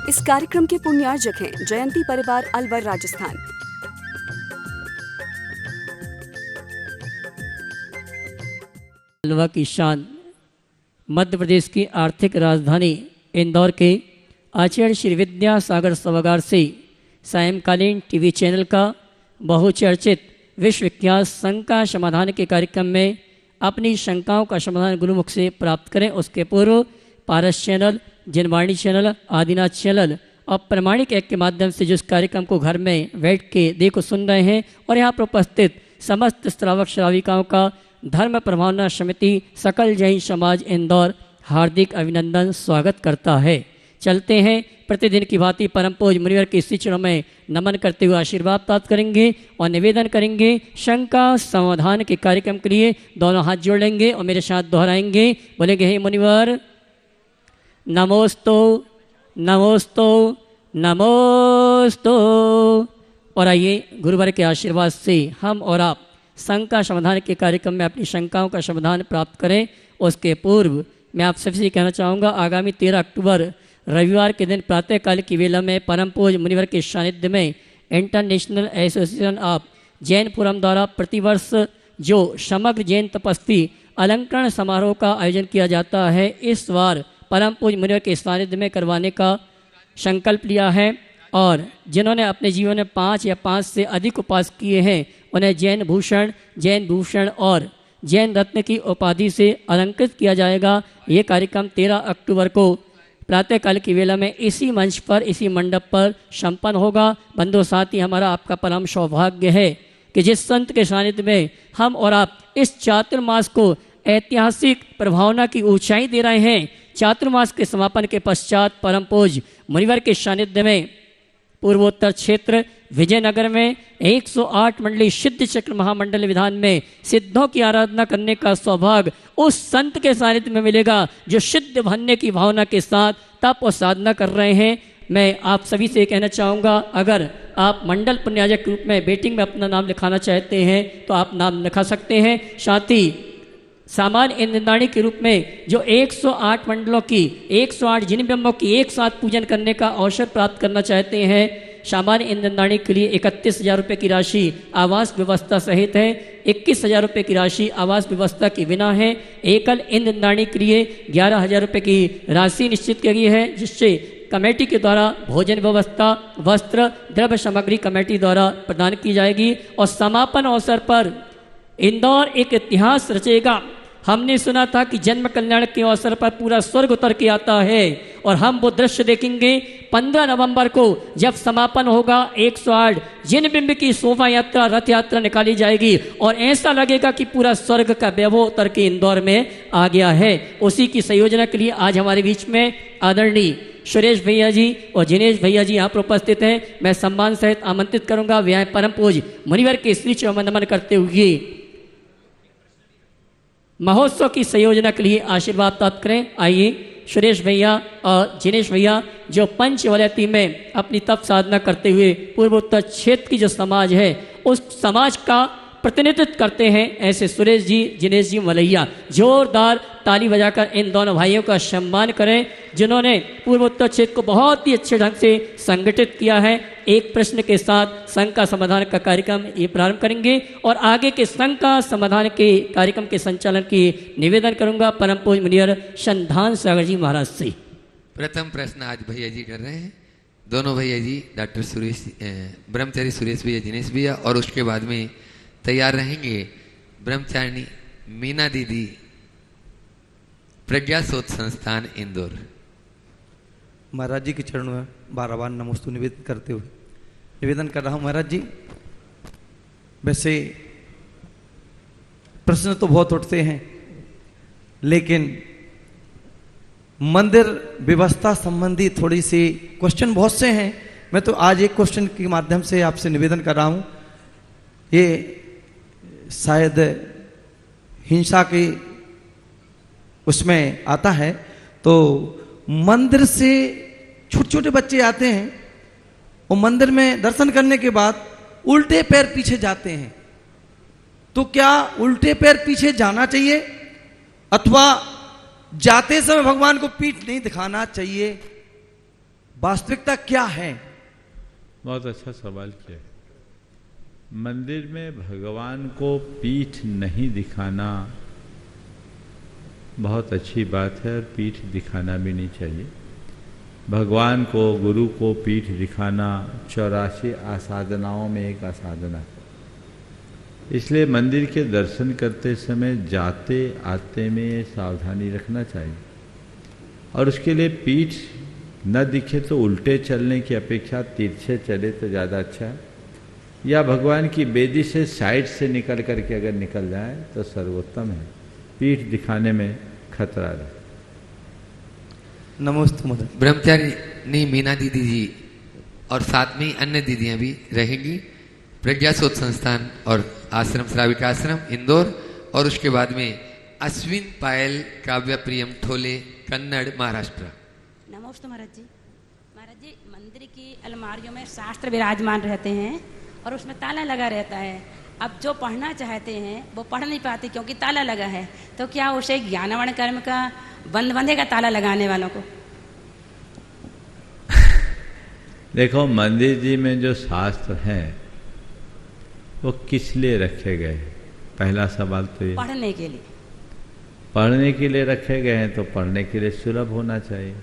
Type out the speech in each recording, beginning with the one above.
इस कार्यक्रम के पुण्यार्जक हैं जयंती परिवार अलवर राजस्थान। अलवर की शान मध्य प्रदेश की आर्थिक राजधानी इंदौर के आचार्य श्री विद्यासागर सभागार से सायंकालीन टीवी चैनल का बहुचर्चित विश्वविख्यात शंका समाधान के कार्यक्रम में अपनी शंकाओं का समाधान गुरुमुख से प्राप्त करें। उसके पूर्व Paras channel, Janvani channel, Adinath channel और प्रमाणिक ऐप के माध्यम से जिस कार्यक्रम को घर में बैठ के देखो सुन रहे हैं और यहाँ पर उपस्थित समस्त श्रावक श्राविकाओं का धर्म प्रभावना समिति सकल जैन समाज इंदौर हार्दिक अभिनंदन स्वागत करता है। चलते हैं प्रतिदिन की भांति परम पूज्य मुनिवर के श्री चरणों में नमन करते हुए आशीर्वाद प्राप्त करेंगे और निवेदन करेंगे। शंका समाधान के कार्यक्रम के लिए दोनों हाथ जोड़ लेंगे और मेरे साथ दोहराएंगे। बोलेंगे हे मुनिवर नमोस्तु नमोस्तु नमोस्तु। और आइए गुरुवर के आशीर्वाद से हम और आप शंका समाधान के कार्यक्रम में अपनी शंकाओं का समाधान प्राप्त करें। उसके पूर्व मैं आप सबसे कहना चाहूँगा, आगामी 13 अक्टूबर रविवार के दिन प्रातःकाल की वेला में परम पूज्य मुनिवर के सानिध्य में इंटरनेशनल एसोसिएशन ऑफ जैनपुरम द्वारा प्रतिवर्ष जो समग्र जैन तपस्वी अलंकरण समारोह का आयोजन किया जाता है, इस बार परम पूज्य मुनिवर के सानिध्य में करवाने का संकल्प लिया है। और जिन्होंने अपने जीवन में 5 या 5 से अधिक उपास किए हैं उन्हें जैन भूषण और जैन रत्न की उपाधि से अलंकृत किया जाएगा। ये कार्यक्रम 13 अक्टूबर को प्रातःकाल की वेला में इसी मंच पर, इसी मंडप पर संपन्न होगा। बंधु साथी, हमारा आपका परम सौभाग्य है कि जिस संत के सानिध्य में हम और आप इस चातुर्मास को ऐतिहासिक प्रभावना की ऊंचाई दे रहे हैं। चातुर्मास के समापन के पश्चात परम पूज्य मुनिवर के सानिध्य में पूर्वोत्तर क्षेत्र विजयनगर में 108 मंडली सिद्ध चक्र महामंडल विधान में सिद्धों की आराधना करने का सौभाग्य उस संत के सानिध्य में मिलेगा जो सिद्ध बनने की भावना के साथ तप और साधना कर रहे हैं। मैं आप सभी से कहना चाहूँगा, अगर आप मंडल पुण्याजक के रूप में बेटिंग में अपना नाम लिखाना चाहते हैं तो आप नाम लिखा सकते हैं। साथ ही सामान्य इंद्राणी के रूप में जो 108 मंडलों की 108 जिन ब्रह्मों की एक साथ पूजन करने का अवसर प्राप्त करना चाहते हैं, सामान्य इंद्राणी के लिए 31,000 रुपये की राशि आवास व्यवस्था सहित है। 21,000 रुपये की राशि आवास व्यवस्था की बिना है। एकल इंद्राणी के लिए 11,000 रुपये की राशि निश्चित की गई है, जिससे कमेटी के द्वारा भोजन व्यवस्था, वस्त्र, द्रव्य सामग्री कमेटी द्वारा प्रदान की जाएगी। और समापन अवसर पर इंदौर एक इतिहास रचेगा। हमने सुना था कि जन्म कल्याण के अवसर पर पूरा स्वर्ग उतर के आता है और हम वो दृश्य देखेंगे 15 नवंबर को जब समापन होगा। 108 जिन बिंब की शोभा यात्रा, रथ यात्रा निकाली जाएगी और ऐसा लगेगा कि पूरा स्वर्ग का वैभव उतर के इंदौर में आ गया है। उसी की संयोजना के लिए आज हमारे बीच में आदरणीय सुरेश भैया जी और जिनेश भैया जी यहाँ पर उपस्थित हैं। मैं सम्मान सहित आमंत्रित करूंगा। वे परम पूज्य मुनिवर के श्री चरणों में नमन करते हुए महोत्सव की संयोजना के लिए आशीर्वाद प्राप्त करें। आइए सुरेश भैया और जिनेश भैया जो पंचवलयती में अपनी तप साधना करते हुए पूर्वोत्तर क्षेत्र की जो समाज है उस समाज का प्रतिनिधित्व करते हैं, ऐसे सुरेश जी, जिनेश जी मलैया जोरदार ताली बजाकर इन दोनों भाइयों का सम्मान करें जिन्होंने पूर्वोत्तर क्षेत्र को बहुत ही अच्छे ढंग से संगठित किया है। एक प्रश्न के साथ शंका समाधान का कार्यक्रम ये प्रारंभ करेंगे और आगे के शंका समाधान के कार्यक्रम के संचालन की निवेदन करूंगा परम पूज्य मुनिवर संधान सागर जी महाराज से। प्रथम प्रश्न आज भैया जी कर रहे हैं। दोनों भैया जी डॉक्टर सुरेश ब्रह्मचारी सुरेश भैया, जिनेश भैया, और उसके बाद में तैयार रहेंगे ब्रह्मचारिणी मीना दीदी, प्रज्ञा शोध संस्थान इंदौर। महाराज जी के चरणों में बार नमोस्तु निवेदन करते हुए निवेदन कर रहा हूं। महाराज जी, वैसे प्रश्न तो बहुत उठते हैं, लेकिन मंदिर व्यवस्था संबंधी थोड़ी सी क्वेश्चन बहुत से हैं। मैं तो आज एक क्वेश्चन के माध्यम से आपसे निवेदन कर रहा हूं। ये शायद हिंसा की उसमें आता है, तो मंदिर से छोटे छोटे बच्चे आते हैं और मंदिर में दर्शन करने के बाद उल्टे पैर पीछे जाते हैं, तो क्या उल्टे पैर पीछे जाना चाहिए अथवा जाते समय भगवान को पीठ नहीं दिखाना चाहिए? वास्तविकता क्या है? बहुत अच्छा सवाल किया। मंदिर में भगवान को पीठ नहीं दिखाना बहुत अच्छी बात है और पीठ दिखाना भी नहीं चाहिए। भगवान को, गुरु को पीठ दिखाना 84 आसाधनाओं में एक आसाधना है। इसलिए मंदिर के दर्शन करते समय जाते आते में सावधानी रखना चाहिए और उसके लिए पीठ न दिखे तो उल्टे चलने की अपेक्षा तिरछे चले तो ज़्यादा अच्छा है, या भगवान की बेदी से साइड से निकल करके अगर निकल जाए तो सर्वोत्तम है। पीठ दिखाने में खतरा है। नमस्ते मदन। ब्रह्मचारिणी मीना दीदी जी और साथ में ही अन्य दीदियां भी रहेंगी। प्रज्ञा शोध संस्थान और आश्रम श्राविका आश्रम इंदौर, और उसके बाद में अश्विन पायल काव्य प्रियम ठोले कन्नड़ महाराष्ट्र। नमस्ते महाराज जी। महाराज जी, मंदिर की अलमारियों में शास्त्र विराजमान रहते हैं और उसमें ताला लगा रहता है। अब जो पढ़ना चाहते हैं वो पढ़ नहीं पाते क्योंकि ताला लगा है, तो क्या उसे ज्ञानवर्ण कर्म का बंद बंधेगा ताला लगाने वालों को? देखो, मंदिर जी में जो शास्त्र हैं वो किस लिए रखे गए? पहला सवाल तो ये। पढ़ने के लिए। पढ़ने के लिए रखे गए हैं तो पढ़ने के लिए सुलभ होना चाहिए।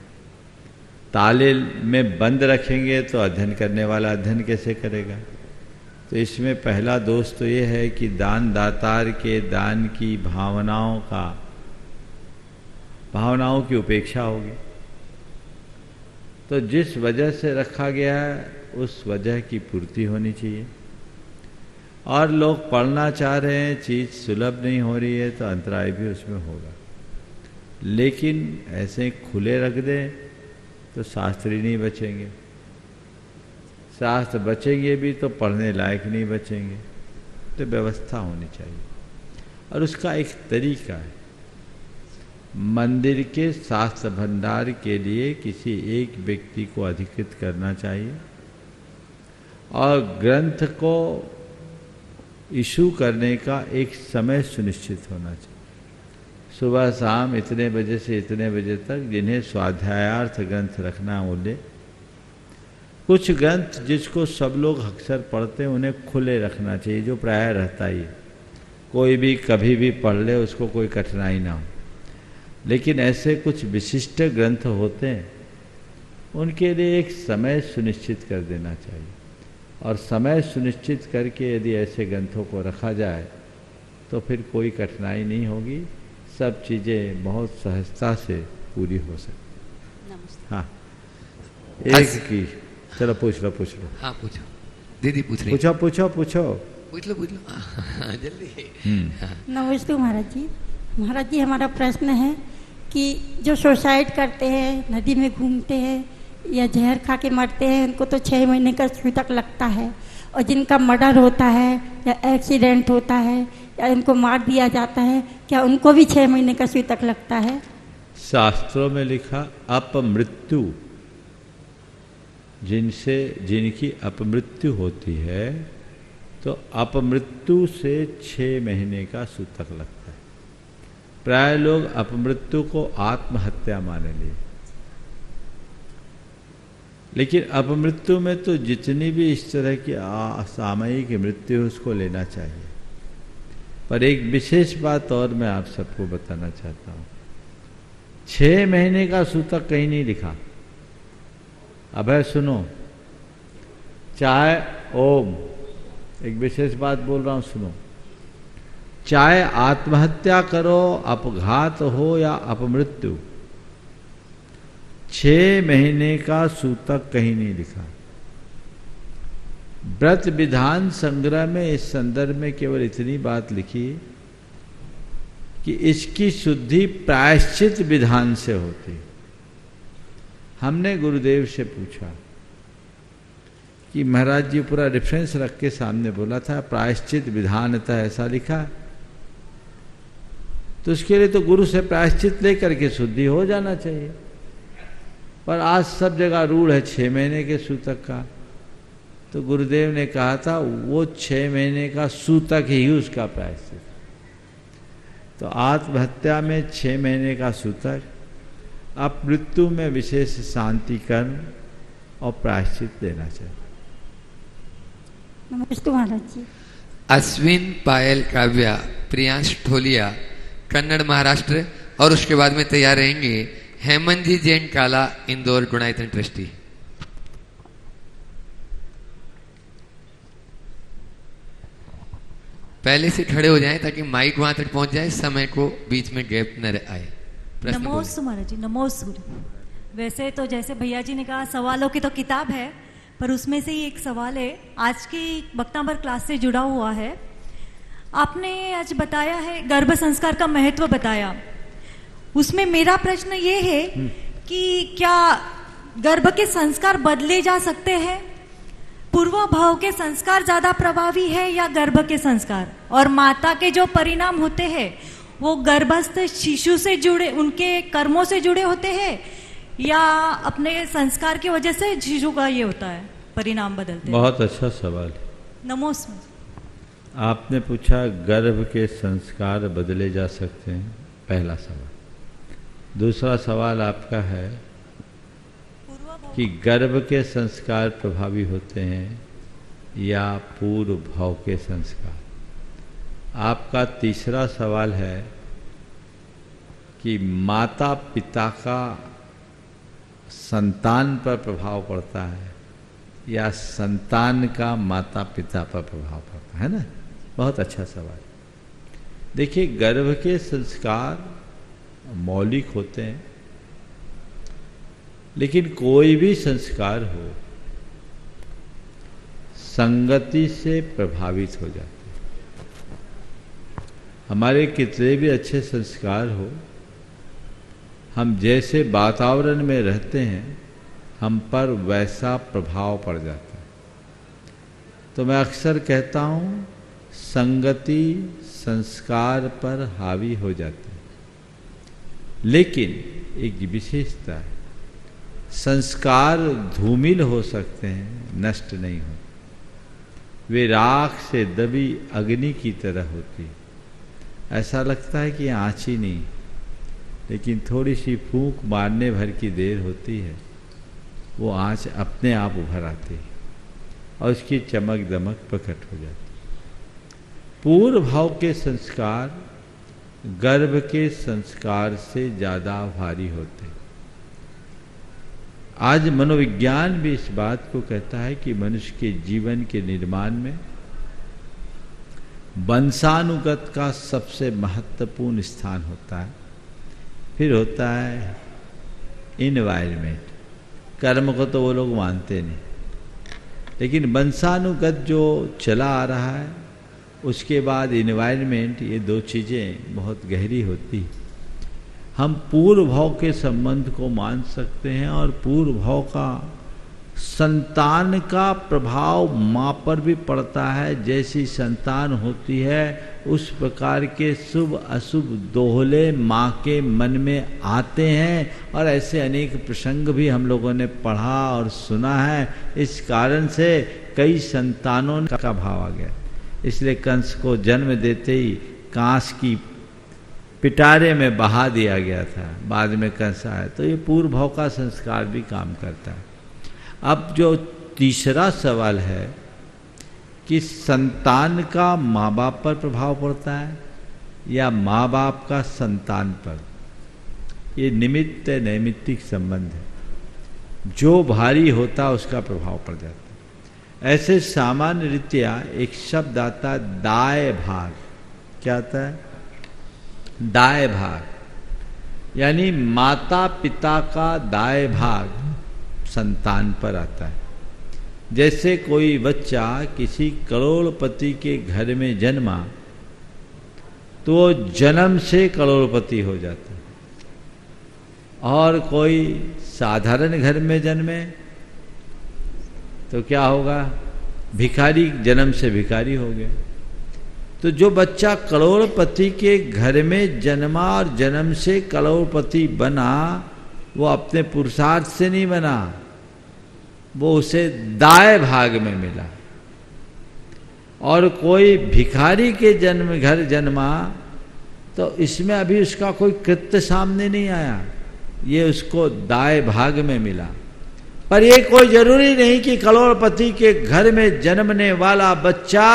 ताले में बंद रखेंगे तो अध्ययन करने वाला अध्ययन कैसे करेगा? तो इसमें पहला दोष तो ये है कि दान दातार के दान की भावनाओं की उपेक्षा होगी। तो जिस वजह से रखा गया है उस वजह की पूर्ति होनी चाहिए। और लोग पढ़ना चाह रहे हैं, चीज़ सुलभ नहीं हो रही है तो अंतराय भी उसमें होगा। लेकिन ऐसे खुले रख दें तो शास्त्री नहीं बचेंगे, शास्त्र बचेंगे भी तो पढ़ने लायक नहीं बचेंगे। तो व्यवस्था होनी चाहिए और उसका एक तरीका है। मंदिर के शास्त्र भंडार के लिए किसी एक व्यक्ति को अधिकृत करना चाहिए और ग्रंथ को इशू करने का एक समय सुनिश्चित होना चाहिए। सुबह शाम इतने बजे से इतने बजे तक जिन्हें स्वाध्यायार्थ ग्रंथ रखना बोले। कुछ ग्रंथ जिसको सब लोग अक्सर पढ़ते हैं उन्हें खुले रखना चाहिए, जो प्राय रहता ही है, कोई भी कभी भी पढ़ ले, उसको कोई कठिनाई ना हो। लेकिन ऐसे कुछ विशिष्ट ग्रंथ होते हैं उनके लिए एक समय सुनिश्चित कर देना चाहिए और समय सुनिश्चित करके यदि ऐसे ग्रंथों को रखा जाए तो फिर कोई कठिनाई नहीं होगी, सब चीज़ें बहुत सहजता से पूरी हो सकती। हाँ, एक की चलो पूछ लो। हाँ पूछो दीदी, पूछ रही। पूछ लो जल्दी। नमस्ते महाराज जी। महाराज जी, हमारा प्रश्न है कि जो सुसाइड करते हैं, नदी में घूमते हैं या जहर खा के मरते हैं, उनको तो 6 महीने का सूतक लगता है, और जिनका मर्डर होता है या एक्सीडेंट होता है या उनको मार दिया जाता है, क्या उनको भी 6 महीने का सूतक लगता है? शास्त्रों में लिखा अपमृत्यु, जिनकी अपमृत्यु होती है तो अपमृत्यु से 6 महीने का सूतक लगता है। प्राय लोग अपमृत्यु को आत्महत्या माने लिए, लेकिन अपमृत्यु में तो जितनी भी इस तरह की सामयिक मृत्यु है उसको लेना चाहिए। पर एक विशेष बात और मैं आप सबको बताना चाहता हूँ, 6 महीने का सूतक कहीं नहीं लिखा। अब है सुनो, चाहे ओम, एक विशेष बात बोल रहा हूं, सुनो, चाहे आत्महत्या करो, अपघात हो या अपमृत्यु, 6 महीने का सूतक कहीं नहीं लिखा। व्रत विधान संग्रह में इस संदर्भ में केवल इतनी बात लिखी कि इसकी शुद्धि प्रायश्चित विधान से होती। हमने गुरुदेव से पूछा कि महाराज जी पूरा रेफरेंस रख के सामने बोला था प्रायश्चित विधानतः ऐसा लिखा, तो उसके लिए तो गुरु से प्रायश्चित लेकर के शुद्धि हो जाना चाहिए। पर आज सब जगह रूढ़ है 6 महीने के सूतक का, तो गुरुदेव ने कहा था वो 6 महीने का सूतक ही उसका प्रायश्चित। तो आत्महत्या में 6 महीने का सूतक, अपमृत्यु में विशेष शांति कर्म और प्रायश्चित देना चाहिए। नमस्ते महाराज जी। अश्विन पायल काव्या प्रियांश ठोलिया कन्नड़ महाराष्ट्र, और उसके बाद में तैयार रहेंगे हेमंत जी जैन काला इंदौर गुणायतन ट्रस्टी। पहले से खड़े हो जाएं ताकि माइक वहां तक पहुंच जाए, समय को बीच में गैप न आए। नमोस्तु महाराज जी, नमोस्तु। वैसे तो जैसे भैया जी ने कहा सवालों की तो किताब है, पर उसमें से ही एक सवाल है आज की वक्तांबर क्लास से जुड़ा हुआ है। आपने आज बताया है गर्भ संस्कार का महत्व बताया, उसमें मेरा प्रश्न ये है कि क्या गर्भ के संस्कार बदले जा सकते हैं? पूर्व भाव के संस्कार ज्यादा प्रभावी है या गर्भ के संस्कार? और माता के जो परिणाम होते हैं वो गर्भस्थ शिशु से जुड़े, उनके कर्मों से जुड़े होते हैं या अपने संस्कार की वजह से शिशु का ये होता है परिणाम बदलते? बहुत अच्छा सवाल है। नमोस्तु। आपने पूछा गर्भ के संस्कार बदले जा सकते हैं, पहला सवाल। दूसरा सवाल आपका है कि गर्भ के संस्कार प्रभावी होते हैं या पूर्व भाव के संस्कार। आपका तीसरा सवाल है कि माता पिता का संतान पर प्रभाव पड़ता है या संतान का माता पिता पर प्रभाव पड़ता है ना। बहुत अच्छा सवाल। देखिए, गर्भ के संस्कार मौलिक होते हैं, लेकिन कोई भी संस्कार हो संगति से प्रभावित हो जाते हैं। हमारे कितने भी अच्छे संस्कार हो, हम जैसे वातावरण में रहते हैं हम पर वैसा प्रभाव पड़ जाता है। तो मैं अक्सर कहता हूँ संगति संस्कार पर हावी हो जाती है, लेकिन एक विशेषता है, संस्कार धूमिल हो सकते हैं, नष्ट नहीं हो। वे राख से दबी अग्नि की तरह होती है। ऐसा लगता है कि आँच ही नहीं, लेकिन थोड़ी सी फूंक मारने भर की देर होती है, वो आँच अपने आप उभर आती है और उसकी चमक दमक प्रकट हो जाती है। पूर्व भाव के संस्कार गर्भ के संस्कार से ज़्यादा भारी होते हैं। आज मनोविज्ञान भी इस बात को कहता है कि मनुष्य के जीवन के निर्माण में वंशानुगत का सबसे महत्वपूर्ण स्थान होता है, फिर होता है इन्वायरमेंट। कर्म को तो वो लोग मानते नहीं, लेकिन वंशानुगत जो चला आ रहा है उसके बाद इन्वायरमेंट, ये दो चीज़ें बहुत गहरी होती हैं। हम पूर्व भाव के संबंध को मान सकते हैं और पूर्व भाव का संतान का प्रभाव माँ पर भी पड़ता है। जैसी संतान होती है उस प्रकार के शुभ अशुभ दोहले माँ के मन में आते हैं, और ऐसे अनेक प्रसंग भी हम लोगों ने पढ़ा और सुना है। इस कारण से कई संतानों का भाव आ गया। इसलिए कंस को जन्म देते ही कांस की पिटारे में बहा दिया गया था, बाद में कंस आया। तो ये पूर्व भाव का संस्कार भी काम करता है। अब जो तीसरा सवाल है कि संतान का माँ बाप पर प्रभाव पड़ता है या माँ बाप का संतान पर, ये निमित्त नैमित्तिक संबंध है। जो भारी होता उसका प्रभाव पड़ जाता है। ऐसे सामान्य रीत्या एक शब्द आता है दाय भाग। क्या आता है? दाय भाग, यानी माता पिता का दाय भाग संतान पर आता है। जैसे कोई बच्चा किसी करोड़पति के घर में जन्मा तो वो जन्म से करोड़पति हो जाता है, और कोई साधारण घर में जन्मे तो क्या होगा? भिखारी, जन्म से भिखारी हो गया। तो जो बच्चा करोड़पति के घर में जन्मा और जन्म से करोड़पति बना, वो अपने पुरुषार्थ से नहीं बना, वो उसे दाय भाग में मिला। और कोई भिखारी के जन्म घर जन्मा तो इसमें अभी उसका कोई कृत्य सामने नहीं आया, ये उसको दाय भाग में मिला। पर ये कोई जरूरी नहीं कि करोड़पति के घर में जन्मने वाला बच्चा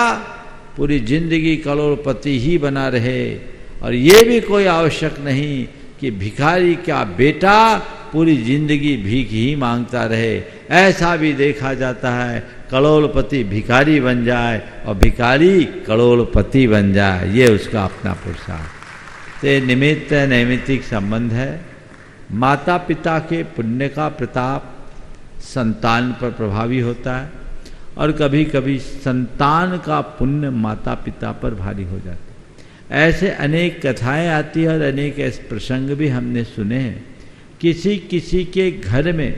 पूरी जिंदगी करोड़पति ही बना रहे, और ये भी कोई आवश्यक नहीं कि भिखारी का बेटा पूरी जिंदगी भीख ही मांगता रहे। ऐसा भी देखा जाता है करोड़पति भिखारी बन जाए और भिखारी करोड़पति बन जाए, ये उसका अपना पुरुषार्थ। तो निमित्त नैमित्तिक संबंध है। माता पिता के पुण्य का प्रताप संतान पर प्रभावी होता है, और कभी कभी संतान का पुण्य माता पिता पर भारी हो जाता है। ऐसे अनेक कथाएं आती हैं और अनेक ऐसे प्रसंग भी हमने सुने हैं। किसी किसी के घर में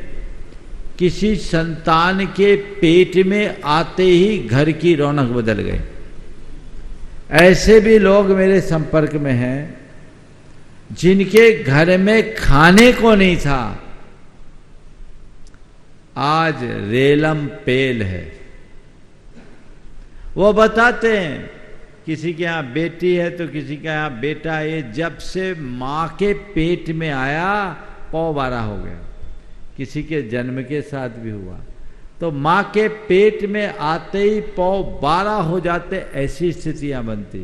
किसी संतान के पेट में आते ही घर की रौनक बदल गई। ऐसे भी लोग मेरे संपर्क में हैं जिनके घर में खाने को नहीं था, आज रेलम पेल है। वो बताते हैं किसी के यहाँ बेटी है तो किसी के यहाँ बेटा है, जब से माँ के पेट में आया 12 हो गया। किसी के जन्म के साथ भी हुआ तो माँ के पेट में आते ही 12 हो जाते, ऐसी स्थितियां बनती।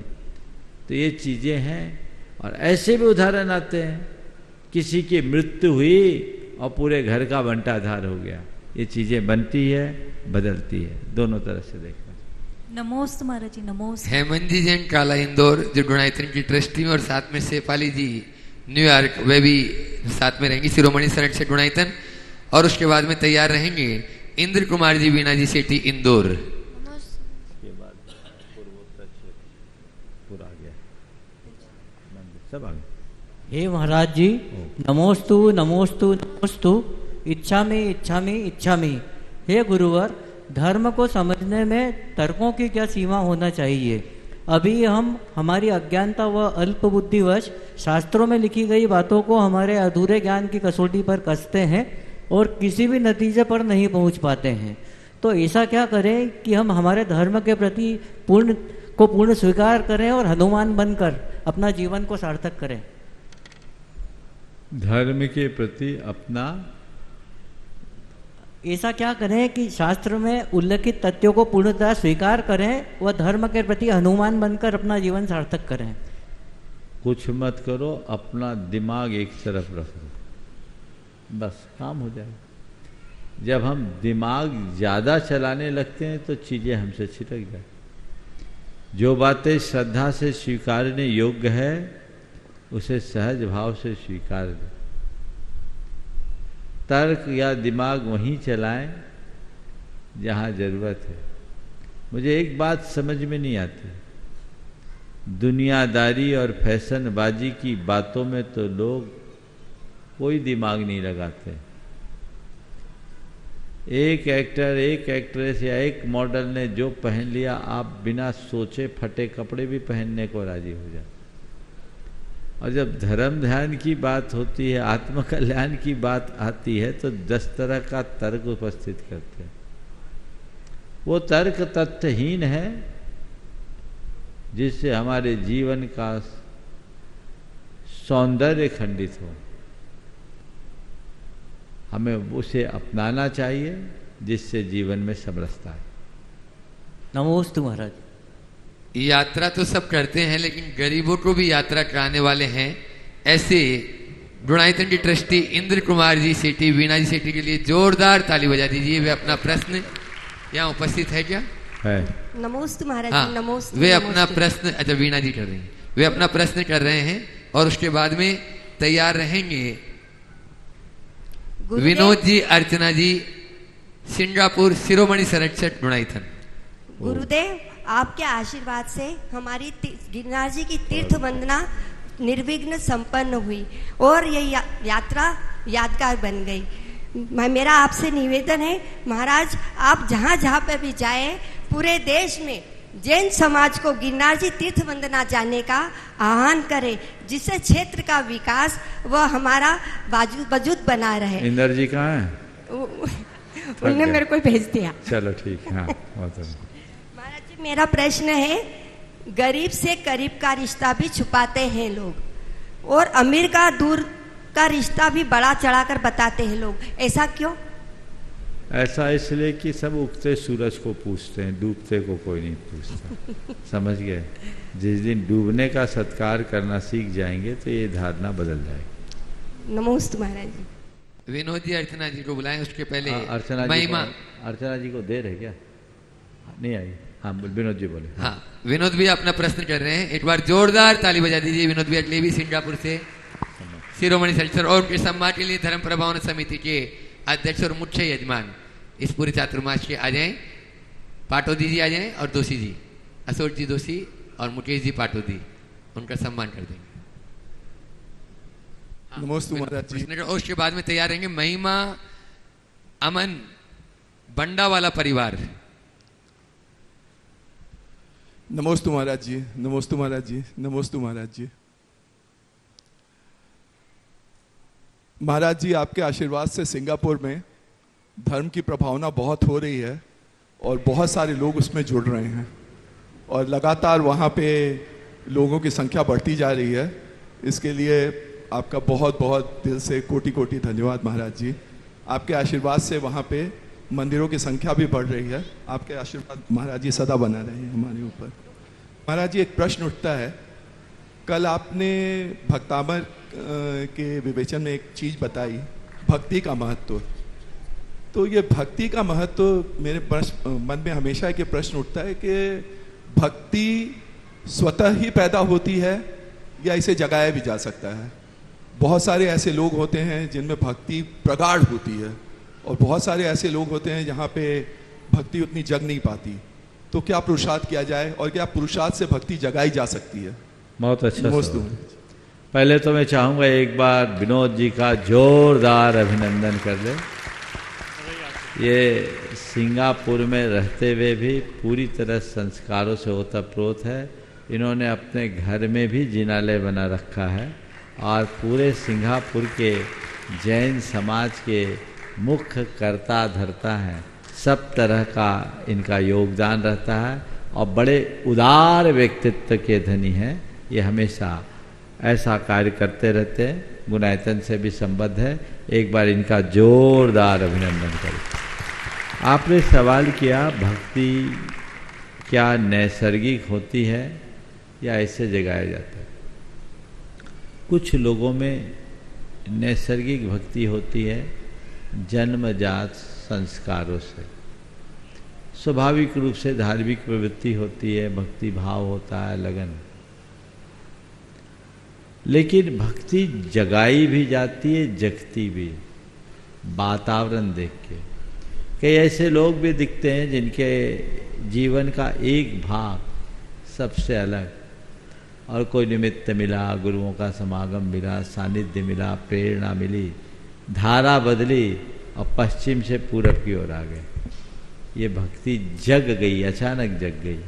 तो ये चीजें हैं, और ऐसे भी उदाहरण आते हैं किसी की मृत्यु हुई और पूरे घर का बंटाधार हो गया। ये चीजें बनती है, बदलती है, दोनों तरह से देखना। नमोस्त महाराज जी, नमोस्त। हेमंत जी जैन काला इंदौर जो गुणायतन की ट्रस्टी में, और साथ में शेफाली जी न्यूयॉर्क, वे भी साथ में रहेंगी शिरोमणि शरण से गुणायतन। और उसके बाद में तैयार रहेंगे इंद्र कुमार जी वीणा जी सेठी इंदौर। हे महाराज जी, नमोस्तु नमोस्तु नमोस्तु। इच्छामि इच्छामि इच्छामि। हे गुरुवर, धर्म को समझने में तर्कों की क्या सीमा होना चाहिए? अभी हम हमारी अज्ञानता व अल्प बुद्धिवश शास्त्रों में लिखी गई बातों को हमारे अधूरे ज्ञान की कसौटी पर कसते हैं और किसी भी नतीजे पर नहीं पहुंच पाते हैं। तो ऐसा क्या करें कि हम हमारे धर्म के प्रति पूर्ण स्वीकार करें और हनुमान बनकर अपना जीवन को सार्थक करें? धर्म के प्रति अपना ऐसा क्या करें कि शास्त्र में उल्लेखित तथ्यों को पूर्णतः स्वीकार करें व धर्म के प्रति हनुमान बनकर अपना जीवन सार्थक करें? कुछ मत करो, अपना दिमाग एक तरफ रखो, बस काम हो जाए। जब हम दिमाग ज़्यादा चलाने लगते हैं तो चीज़ें हमसे छिटक जाए। जो बातें श्रद्धा से स्वीकारने योग्य है उसे सहज भाव से स्वीकार दे। तर्क या दिमाग वहीं चलाएं जहाँ ज़रूरत है। मुझे एक बात समझ में नहीं आती, दुनियादारी और फैशनबाजी की बातों में तो लोग कोई दिमाग नहीं लगाते। एक एक्टर, एक एक्ट्रेस या एक मॉडल ने जो पहन लिया, आप बिना सोचे फटे कपड़े भी पहनने को राजी हो जाते। और जब धर्म ध्यान की बात होती है, आत्मकल्याण की बात आती है, तो 10 तरह का तर्क उपस्थित करते हैं। वो तर्क तथ्यहीन है जिससे हमारे जीवन का सौंदर्य खंडित हो। हमें उसे अपनाना चाहिए जिससे जीवन में समरसता है। नमोस्तु महाराज। यात्रा तो सब करते हैं, लेकिन गरीबों को भी यात्रा कराने वाले हैं। ऐसे गुणायतन की ट्रस्टी इंद्र कुमार जी सेठी वीणा जी सेठी के लिए जोरदार ताली बजा दीजिए। वे अपना प्रश्न यहाँ उपस्थित है क्या? है। नमोस्तु महाराज। हाँ, नमोस्तु। वे अपना प्रश्न, अच्छा वीणा जी कर रही हैं, वे अपना प्रश्न कर रहे हैं। और उसके बाद में तैयार रहेंगे विनोद जी, अर्चना जी, सिंगापुर शिरोमणि शरण गुणायतन। गुरुदेव, आपके आशीर्वाद से हमारी गिरनार जी की तीर्थ वंदना निर्विघ्न संपन्न हुई और ये यात्रा यादगार बन गई। मेरा आपसे निवेदन है महाराज, आप जहाँ जहाँ पे भी जाए, पूरे देश में जैन समाज को गिरनार जी तीर्थ वंदना जाने का आह्वान करें, जिससे क्षेत्र का विकास व हमारा वजूद बना रहे। इंदर जी कहाँ है? उन्होंने मेरे को भेज दिया। चलो ठीक है। हाँ, महाराज जी, मेरा प्रश्न है, गरीब से करीब का रिश्ता भी छुपाते हैं लोग और अमीर का दूर का रिश्ता भी बड़ा चढ़ाकर बताते हैं लोग, ऐसा क्यों? ऐसा इसलिए कि सब उगते सूरज को पूछते हैं, डूबते को कोई नहीं पूछता। समझ गए? जिस दिन डूबने का सत्कार करना सीख जाएंगे तो ये धारणा बदल जाएगी। नमोस्तु महाराज जी। विनोद जी अर्चना जी को बुलाएं, उसके पहले अर्चना जी को देर है क्या? नहीं आई? हाँ विनोद जी बोले। हाँ विनोद भी अपना प्रश्न कर रहे हैं, एक बार जोरदार ताली बजा दीजिए। विनोद भी अटलेवी सिंगापुर से शिरोमणि सेल्सर और उनके सम्मान के लिए धर्म प्रभावन समिति के अध्यक्ष और मुख्य यजमान इस पूरे चातुर्मास के आ जाएं। पाटोदी जी आ जाएं और दोषी जी, अशोक जी दोषी और मुकेश जी पाटोदी, उनका सम्मान कर देंगे। नमस्ते महाराज जी। और उसके बाद में तैयार रहेंगे महिमा अमन बंडा वाला परिवार। नमस्ते महाराज जी। नमस्ते महाराज जी। नमस्ते महाराज जी। महाराज जी आपके आशीर्वाद से सिंगापुर में धर्म की प्रभावना बहुत हो रही है और बहुत सारे लोग उसमें जुड़ रहे हैं और लगातार वहाँ पे लोगों की संख्या बढ़ती जा रही है। इसके लिए आपका बहुत बहुत दिल से कोटि कोटि धन्यवाद महाराज जी। आपके आशीर्वाद से वहाँ पे मंदिरों की संख्या भी बढ़ रही है। आपके आशीर्वाद महाराज जी सदा बना रहे हैं हमारे ऊपर। महाराज जी एक प्रश्न उठता है, कल आपने भक्तामर के विवेचन में एक चीज़ बताई, भक्ति का महत्व। तो ये भक्ति का महत्व मेरे मन में हमेशा एक प्रश्न उठता है कि भक्ति स्वतः ही पैदा होती है या इसे जगाया भी जा सकता है। बहुत सारे ऐसे लोग होते हैं जिनमें भक्ति प्रगाढ़ होती है और बहुत सारे ऐसे लोग होते हैं जहाँ पे भक्ति उतनी जग नहीं पाती। तो क्या पुरुषार्थ किया जाए और क्या पुरुषार्थ से भक्ति जगाई जा सकती है? बहुत अच्छा सवाल। पहले तो मैं चाहूँगा एक बार विनोद जी का जोरदार अभिनंदन कर ले। ये सिंगापुर में रहते हुए भी पूरी तरह संस्कारों से ओतप्रोत है। इन्होंने अपने घर में भी जिनालय बना रखा है और पूरे सिंगापुर के जैन समाज के मुख्य कर्ता धर्ता हैं। सब तरह का इनका योगदान रहता है और बड़े उदार व्यक्तित्व के धनी हैं। ये हमेशा ऐसा कार्य करते रहते हैं, गुणायतन से भी संबद्ध है। एक बार इनका जोरदार अभिनंदन करें। आपने सवाल किया भक्ति क्या नैसर्गिक होती है या इससे जगाया जाता है? कुछ लोगों में नैसर्गिक भक्ति होती है जन्मजात संस्कारों से, स्वाभाविक रूप से धार्मिक प्रवृत्ति होती है, भक्ति भाव होता है, लगन। लेकिन भक्ति जगाई भी जाती है, जगती भी, वातावरण देख के। कई ऐसे लोग भी दिखते हैं जिनके जीवन का एक भाग सबसे अलग, और कोई निमित्त मिला, गुरुओं का समागम मिला, सानिध्य मिला, प्रेरणा मिली, धारा बदली और पश्चिम से पूरब की ओर आ गए। ये भक्ति जग गई, अचानक जग गई।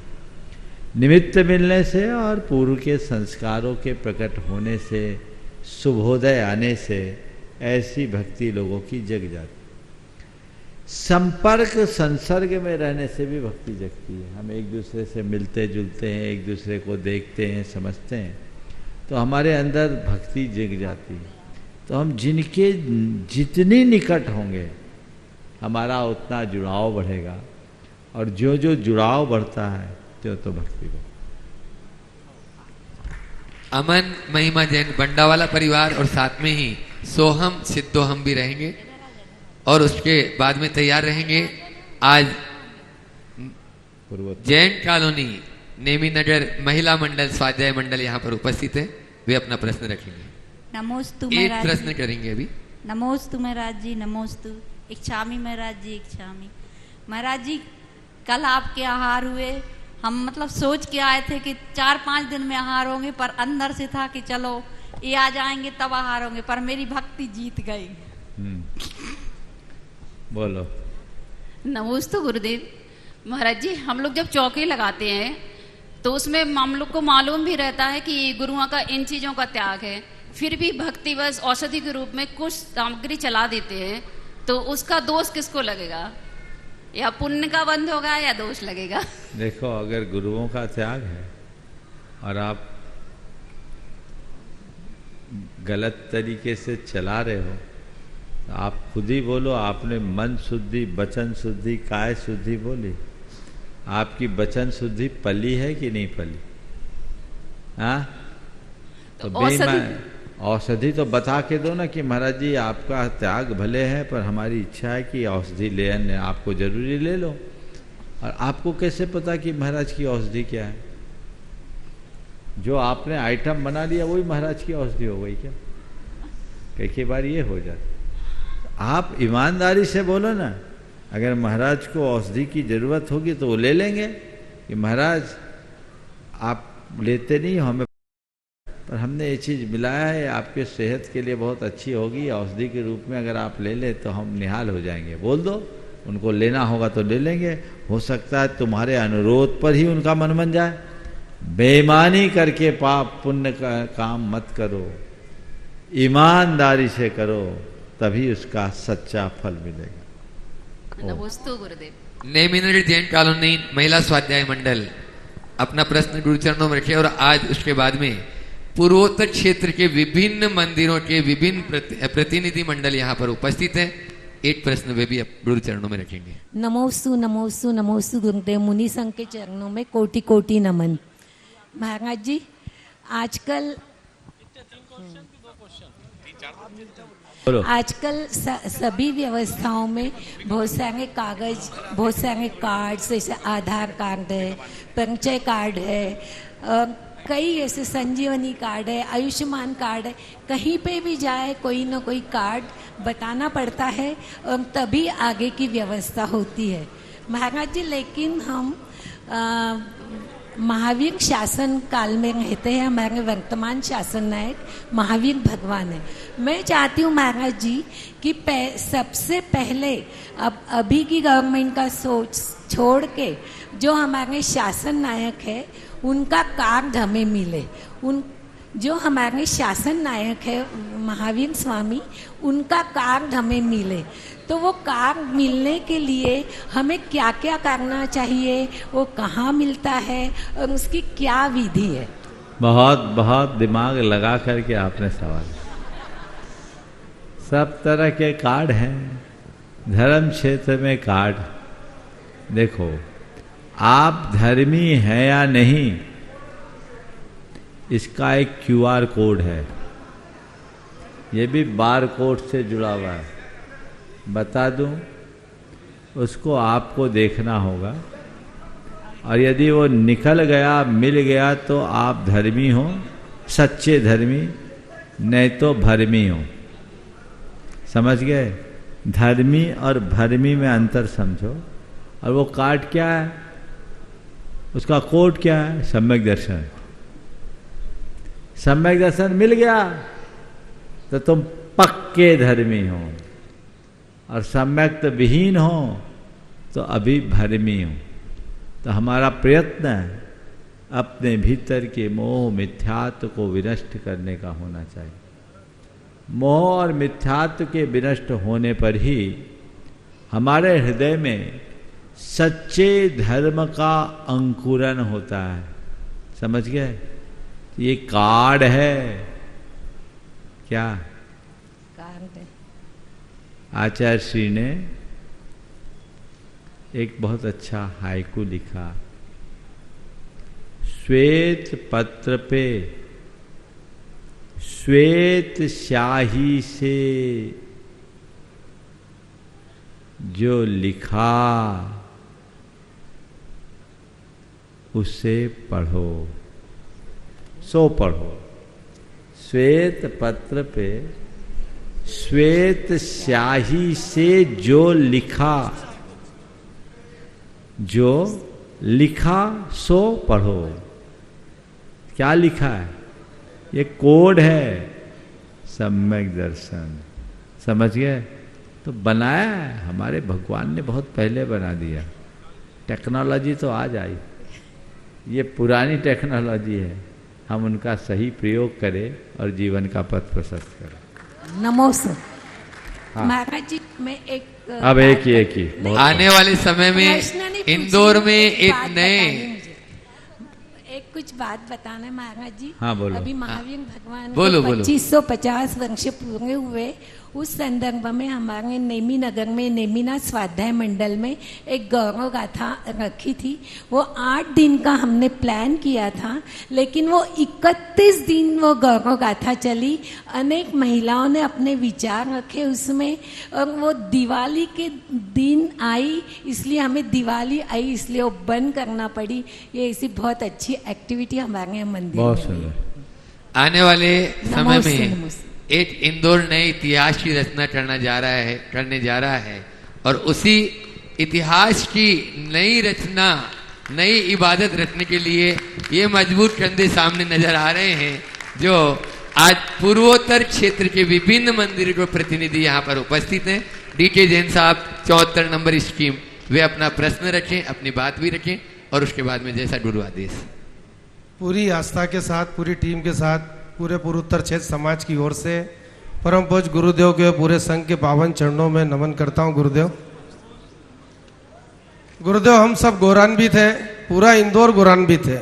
निमित्त मिलने से और पूर्व के संस्कारों के प्रकट होने से, शुभोदय आने से ऐसी भक्ति लोगों की जग जाती। संपर्क संसर्ग में रहने से भी भक्ति जगती है। हम एक दूसरे से मिलते जुलते हैं, एक दूसरे को देखते हैं, समझते हैं, तो हमारे अंदर भक्ति जग जाती है। तो हम जिनके जितने निकट होंगे हमारा उतना जुड़ाव बढ़ेगा, और जो जो जुड़ाव बढ़ता है त्यो तो भक्ति बढ़ती। अमन महिमा जैन बंडावाला परिवार और साथ में ही सोहम सिद्धोहम भी रहेंगे और उसके बाद में तैयार रहेंगे आज जैन कॉलोनी नेमी नगर महिला मंडल स्वाध्याय मंडल यहाँ पर उपस्थित है। वे अपना प्रश्न रखेंगे। नमोस्तु एक प्रश्न करेंगे अभी। नमोस्तु महाराज जी। नमोस्तु। इच्छामी महाराज जी। इच्छामी महाराज जी, कल आपके आहार हुए, हम मतलब सोच के आए थे कि 4-5 दिन में आहार होंगे, पर अंदर से था कि चलो ये आ जाएंगे तब आहार होंगे, पर मेरी भक्ति जीत गई। बोलो। नमोस्तु गुरुदेव। महाराज जी, हम लोग जब चौके लगाते हैं तो उसमें हम लोग को मालूम भी रहता है कि गुरुओं का इन चीज़ों का त्याग है, फिर भी भक्तिवश औषधि के रूप में कुछ सामग्री चला देते हैं, तो उसका दोष किसको लगेगा? या पुण्य का बंध होगा या दोष लगेगा? देखो, अगर गुरुओं का त्याग है और आप गलत तरीके से चला रहे हो आप खुद ही बोलो, आपने मन शुद्धि, वचन शुद्धि, काय शुद्धि बोली। आपकी वचन शुद्धि पली है कि नहीं पली? हाँ, तो औषधि तो बता के दो ना कि महाराज जी आपका त्याग भले है, पर हमारी इच्छा है कि औषधि ले आपको जरूरी ले लो। और आपको कैसे पता कि महाराज की औषधि क्या है? जो आपने आइटम बना लिया वही महाराज की औषधि हो गई क्या? कई बार ये हो जाता। आप ईमानदारी से बोलो ना, अगर महाराज को औषधि की जरूरत होगी तो वो ले लेंगे कि महाराज आप लेते नहीं हो हमें, पर हमने ये चीज़ मिलाया है, आपके सेहत के लिए बहुत अच्छी होगी, औषधि के रूप में अगर आप ले लें तो हम निहाल हो जाएंगे। बोल दो, उनको लेना होगा तो ले लेंगे। हो सकता है तुम्हारे अनुरोध पर ही उनका मन बन जाए। बेईमानी करके पाप पुण्य का काम मत करो, ईमानदारी से करो, तभी उसका सच्चा फल मिलेगा। नमोस्तु गुरुदेव। नेमिनरी जैन कॉलोनी महिला स्वाध्याय मंडल अपना प्रश्न गुरु चरणों में रखे। और आज उसके बाद में पूर्वोत्तर क्षेत्र के विभिन्न मंदिरों के विभिन्न प्रतिनिधि मंडल यहाँ पर उपस्थित हैं। एक प्रश्न वे भी गुरु चरणों में रखेंगे। नमोस्तु नमोस्तु नमोस्तु गुरुदेव। मुनि संघ के चरणों में कोटि कोटि नमन। महाराज जी, आजकल सभी व्यवस्थाओं में बहुत सारे कागज, बहुत सारे कार्ड, जैसे आधार कार्ड है, परिचय कार्ड है, कई ऐसे संजीवनी कार्ड है, आयुष्मान कार्ड है, कहीं पे भी जाए कोई ना कोई कार्ड बताना पड़ता है और तभी आगे की व्यवस्था होती है। महाराज जी, लेकिन हम महावीर शासन काल में रहते हैं। हमारे वर्तमान शासन नायक महावीर भगवान है। मैं चाहती हूँ महाराज जी कि सबसे पहले अब अभी की गवर्नमेंट का सोच छोड़ के जो हमारे शासन नायक है उनका कार्ड हमें मिले। जो हमारे शासन नायक है महावीर स्वामी, उनका कार्ड हमें मिले। तो वो कार्ड मिलने के लिए हमें क्या क्या करना चाहिए, वो कहाँ मिलता है और उसकी क्या विधि है? बहुत बहुत दिमाग लगा करके आपने सवाल। सब तरह के कार्ड हैं धर्म क्षेत्र में। कार्ड देखो, आप धर्मी हैं या नहीं, इसका एक QR कोड है। ये भी बार कोड से जुड़ा हुआ है। बता दूं, उसको आपको देखना होगा, और यदि वो निकल गया, मिल गया, तो आप धर्मी हो, सच्चे धर्मी, नहीं तो भरमी हो। समझ गए? धर्मी और भरमी में अंतर समझो। और वो कार्ड क्या है, उसका कोड क्या है? सम्यक दर्शन। सम्यक दर्शन मिल गया तो तुम पक्के धर्मी हो, और सम्यक विहीन हो तो अभी भरमी हो। तो हमारा प्रयत्न है अपने भीतर के मोह मिथ्यात्व को विनष्ट करने का होना चाहिए। मोह और मिथ्यात्व के विनष्ट होने पर ही हमारे हृदय में सच्चे धर्म का अंकुरन होता है। समझ गए? ये कार्ड है। क्या कार्ड है? आचार्य श्री ने एक बहुत अच्छा हाइकू लिखा। श्वेत पत्र पे श्वेत स्याही से जो लिखा उसे पढ़ो, सो पढ़ो। श्वेत पत्र पे श्वेत स्याही से जो लिखा, जो लिखा सो पढ़ो। क्या लिखा है? ये कोड है, सम्यक दर्शन। समझ गए? तो बनाया है हमारे भगवान ने, बहुत पहले बना दिया। टेक्नोलॉजी तो आज आई, ये पुरानी टेक्नोलॉजी है। हम उनका सही प्रयोग करें और जीवन का पथ प्रशस्त करें। नमोस्तु। हाँ। महाराज जी, मैं अब एक ही आने वाले समय में इंदौर में एक नए एक कुछ बात बताना है महाराज जी। हाँ, बोलो। अभी महावीर भगवान बोलो, को 2550 वर्ष पूरे हुए उस संदर्भ में हमारे नेमी नगर में नेमिना स्वाध्याय मंडल में एक गौरव गाथा रखी थी। वो 8 दिन का हमने प्लान किया था, लेकिन वो 31 दिन वो गौरव गाथा चली। अनेक महिलाओं ने अपने विचार रखे उसमें, और वो दिवाली के दिन आई, इसलिए हमें दिवाली आई इसलिए वो बंद करना पड़ी। ये ऐसी बहुत अच्छी एक्टिविटी हमारे यहाँ मंदिर में हुई। आने वाले समय में एक इंदौर नए इतिहास की रचना करने जा रहा है और उसी इतिहास की नई रचना, नई इबादत रखने के लिए ये मजबूत कंधे सामने नजर आ रहे हैं, जो आज पूर्वोत्तर क्षेत्र के विभिन्न मंदिरों के प्रतिनिधि यहाँ पर उपस्थित हैं। डीके जैन साहब 74 नंबर स्कीम, वे अपना प्रश्न रखें, अपनी बात भी रखें और उसके बाद में जैसा गुरु आदेश। पूरी आस्था के साथ, पूरी टीम के साथ, पूरे पूर्वोत्तर क्षेत्र समाज की ओर से परम पूज्य गुरुदेव के पूरे संघ के पावन चरणों में नमन करता हूं। गुरुदेव हम सब गौरवान्वित है, पूरा इंदौर गौरवान्वित है,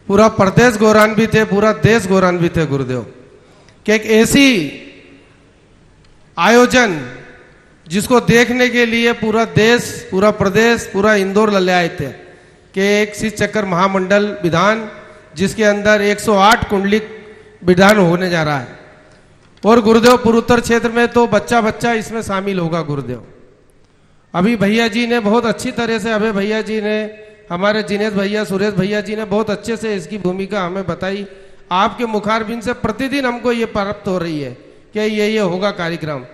पूरा प्रदेश गौरवान्वित है, पूरा देश गौरवान्वित है गुरुदेव कि एक ऐसी आयोजन जिसको देखने के लिए पूरा देश, पूरा प्रदेश, पूरा इंदौर लल्लाए थे कि एक श्री चक्र महामंडल विधान जिसके अंदर 108 कुंडलिक विधान होने जा रहा है। और गुरुदेव पूर्वोत्तर क्षेत्र में तो बच्चा बच्चा इसमें शामिल होगा गुरुदेव। अभी भैया जी ने बहुत अच्छी तरह से, अभय भैया जी ने, हमारे जिनेश भैया, सुरेश भैया जी ने बहुत अच्छे से इसकी भूमिका हमें बताई। आपके मुखारबिंद से प्रतिदिन हमको ये प्राप्त हो रही है कि ये होगा कार्यक्रम।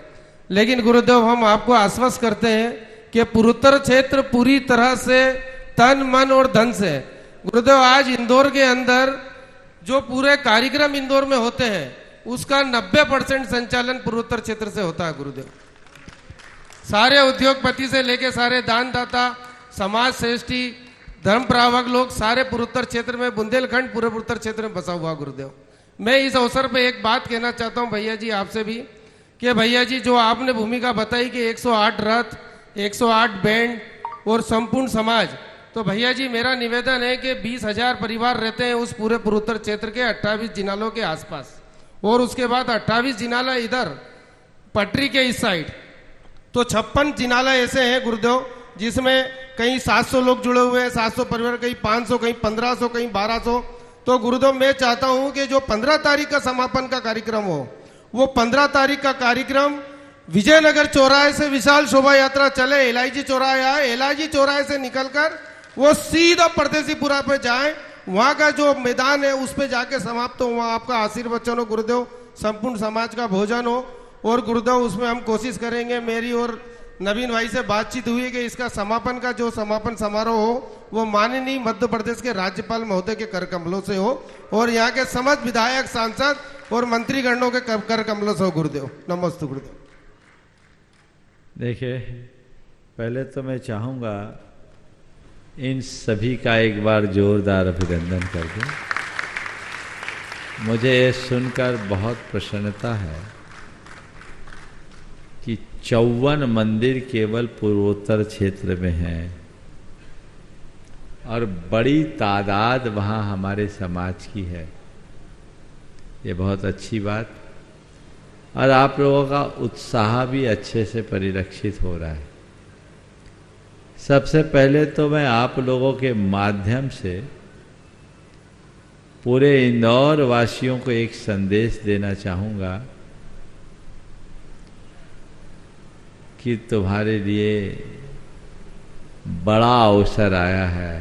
लेकिन गुरुदेव हम आपको आश्वस्त करते हैं कि पूर्वोत्तर क्षेत्र पूरी तरह से तन मन और धन से, गुरुदेव आज इंदौर के अंदर जो पूरे कार्यक्रम इंदौर में होते हैं उसका 90% संचालन पूर्वोत्तर क्षेत्र से होता है गुरुदेव। सारे उद्योगपति से लेके सारे दानदाता, समाज श्रेष्ठी, धर्म प्रावक लोग सारे पूर्वोत्तर क्षेत्र में, बुंदेलखंड पूरे पूर्वोत्तर क्षेत्र में बसा हुआ गुरुदेव। मैं इस अवसर पे एक बात कहना चाहता हूं भैया जी आपसे भी कि भैया जी जो आपने भूमिका बताई कि 108 रथ, 108 बैंड और संपूर्ण समाज, तो भैया जी मेरा निवेदन है कि 20,000 परिवार रहते हैं उस पूरे पूर्वोत्तर क्षेत्र के 28 जिनालों के आसपास, और उसके बाद 28 जिनाला इधर पटरी के इस साइड, तो 56 जिनाला ऐसे हैं गुरुदेव जिसमें कहीं 700 लोग जुड़े हुए हैं, 700 परिवार, कहीं 500, कहीं 1500, कहीं 1200। तो गुरुदेव मैं चाहता हूं कि जो 15 तारीख का समापन का कार्यक्रम हो, वो 15 तारीख का कार्यक्रम विजयनगर चौराहे से विशाल शोभा यात्रा चले, एलआईजी चौराहे आए, एलआईजी चौराहे से निकलकर वो सीधा परदेसीपुरा पे जाए, वहां का जो मैदान है उस पे जाके समाप्त हो, वहां आपका आशीर्वचन हो गुरुदेव, संपूर्ण समाज का भोजन हो। और गुरुदेव उसमें हम कोशिश करेंगे, मेरी और नवीन भाई से बातचीत हुई है कि इसका समापन का जो समापन समारोह हो वो माननीय मध्य प्रदेश के राज्यपाल महोदय के कर कमलों से हो और यहाँ के समस्त विधायक, सांसद और मंत्रीगणों के कर कमलों से हो गुरुदेव। नमस्ते गुरुदेव। देखिए, पहले तो मैं चाहूँगा इन सभी का एक बार जोरदार अभिनंदन कर दूं। मुझे ये सुनकर बहुत प्रसन्नता है कि 54 मंदिर केवल पूर्वोत्तर क्षेत्र में हैं और बड़ी तादाद वहाँ हमारे समाज की है। ये बहुत अच्छी बात, और आप लोगों का उत्साह भी अच्छे से परिलक्षित हो रहा है। सबसे पहले तो मैं आप लोगों के माध्यम से पूरे इंदौर वासियों को एक संदेश देना चाहूँगा कि तुम्हारे लिए बड़ा अवसर आया है,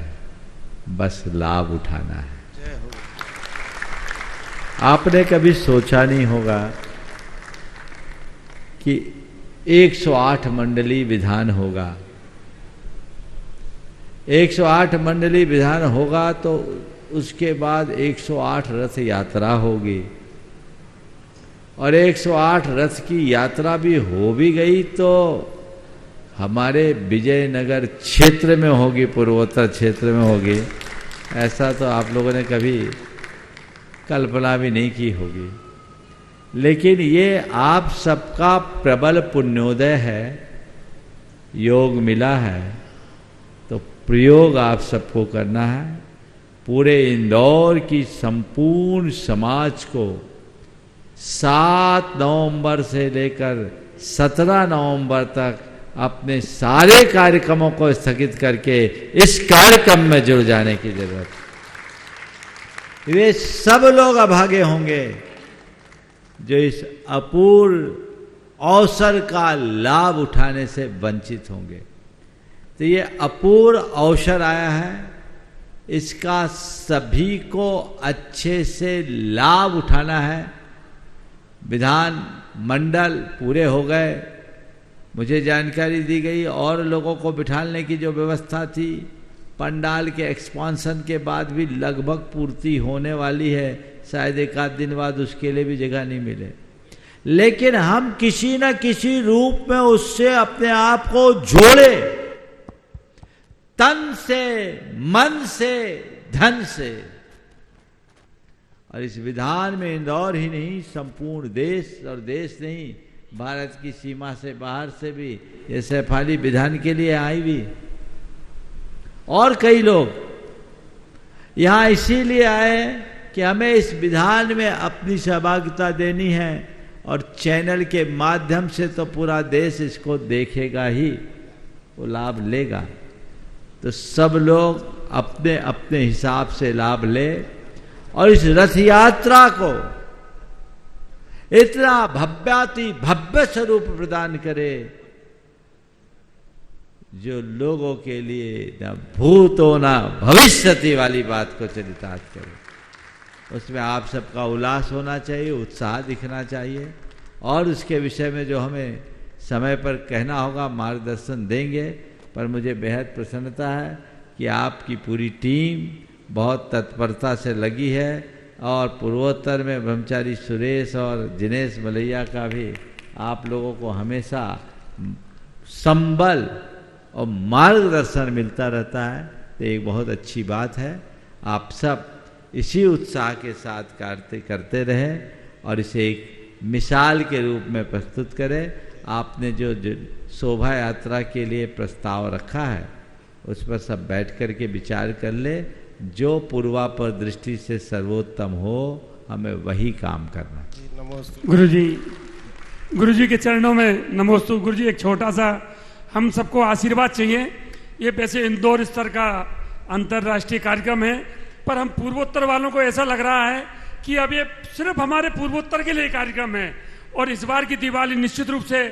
बस लाभ उठाना है। आपने कभी सोचा नहीं होगा कि 108 मंडली विधान होगा। 108 मंडली विधान होगा तो उसके बाद 108 रथ यात्रा होगी, और 108 रथ की यात्रा भी हो भी गई तो हमारे विजयनगर क्षेत्र में होगी, पूर्वोत्तर क्षेत्र में होगी। ऐसा तो आप लोगों ने कभी कल्पना भी नहीं की होगी। लेकिन ये आप सबका प्रबल पुण्योदय है, योग मिला है, तो प्रयोग आप सबको करना है। पूरे इंदौर की संपूर्ण समाज को 7 नवंबर से लेकर 17 नवंबर तक अपने सारे कार्यक्रमों को स्थगित करके इस कार्यक्रम में जुड़ जाने की जरूरत है। वे सब लोग अभागे होंगे जो इस अपूर्व अवसर का लाभ उठाने से वंचित होंगे। तो ये अपूर्व अवसर आया है, इसका सभी को अच्छे से लाभ उठाना है। विधान मंडल पूरे हो गए, मुझे जानकारी दी गई और लोगों को बिठाने की जो व्यवस्था थी पंडाल के एक्सपांशन के बाद भी लगभग पूर्ति होने वाली है। शायद एक आध दिन बाद उसके लिए भी जगह नहीं मिले, लेकिन हम किसी न किसी रूप में उससे अपने आप को जोड़े, तन से, मन से, धन से। और इस विधान में इंदौर ही नहीं, संपूर्ण देश, और देश नहीं भारत की सीमा से बाहर से भी ये सैफाली विधान के लिए आई भी, और कई लोग यहां इसीलिए आए कि हमें इस विधान में अपनी सहभागिता देनी है, और चैनल के माध्यम से तो पूरा देश इसको देखेगा ही, वो लाभ लेगा। तो सब लोग अपने अपने हिसाब से लाभ ले और इस रथ यात्रा को इतना भव्याति भव्य स्वरूप प्रदान करे जो लोगों के लिए न भूतो न भविष्यति वाली बात को चरितार्थ करे। उसमें आप सबका उल्लास होना चाहिए, उत्साह दिखना चाहिए, और उसके विषय में जो हमें समय पर कहना होगा मार्गदर्शन देंगे। पर मुझे बेहद प्रसन्नता है कि आपकी पूरी टीम बहुत तत्परता से लगी है, और पूर्वोत्तर में ब्रह्मचारी सुरेश और दिनेश मलैया का भी आप लोगों को हमेशा संबल और मार्गदर्शन मिलता रहता है। तो एक बहुत अच्छी बात है। आप सब इसी उत्साह के साथ करते रहें और इसे एक मिसाल के रूप में प्रस्तुत करें। आपने जो शोभा यात्रा के लिए प्रस्ताव रखा है उस पर सब बैठ कर के विचार कर ले, जो पूर्वापर दृष्टि से सर्वोत्तम हो, हमें वही काम करना। गुरु जी के चरणों में नमोस्तु। गुरु जी एक छोटा सा हम सबको आशीर्वाद चाहिए। ये वैसे इंदौर स्तर का अंतर्राष्ट्रीय कार्यक्रम है, पर हम पूर्वोत्तर वालों को ऐसा लग रहा है कि अब ये सिर्फ हमारे पूर्वोत्तर के लिए कार्यक्रम है, और इस बार की दिवाली निश्चित रूप से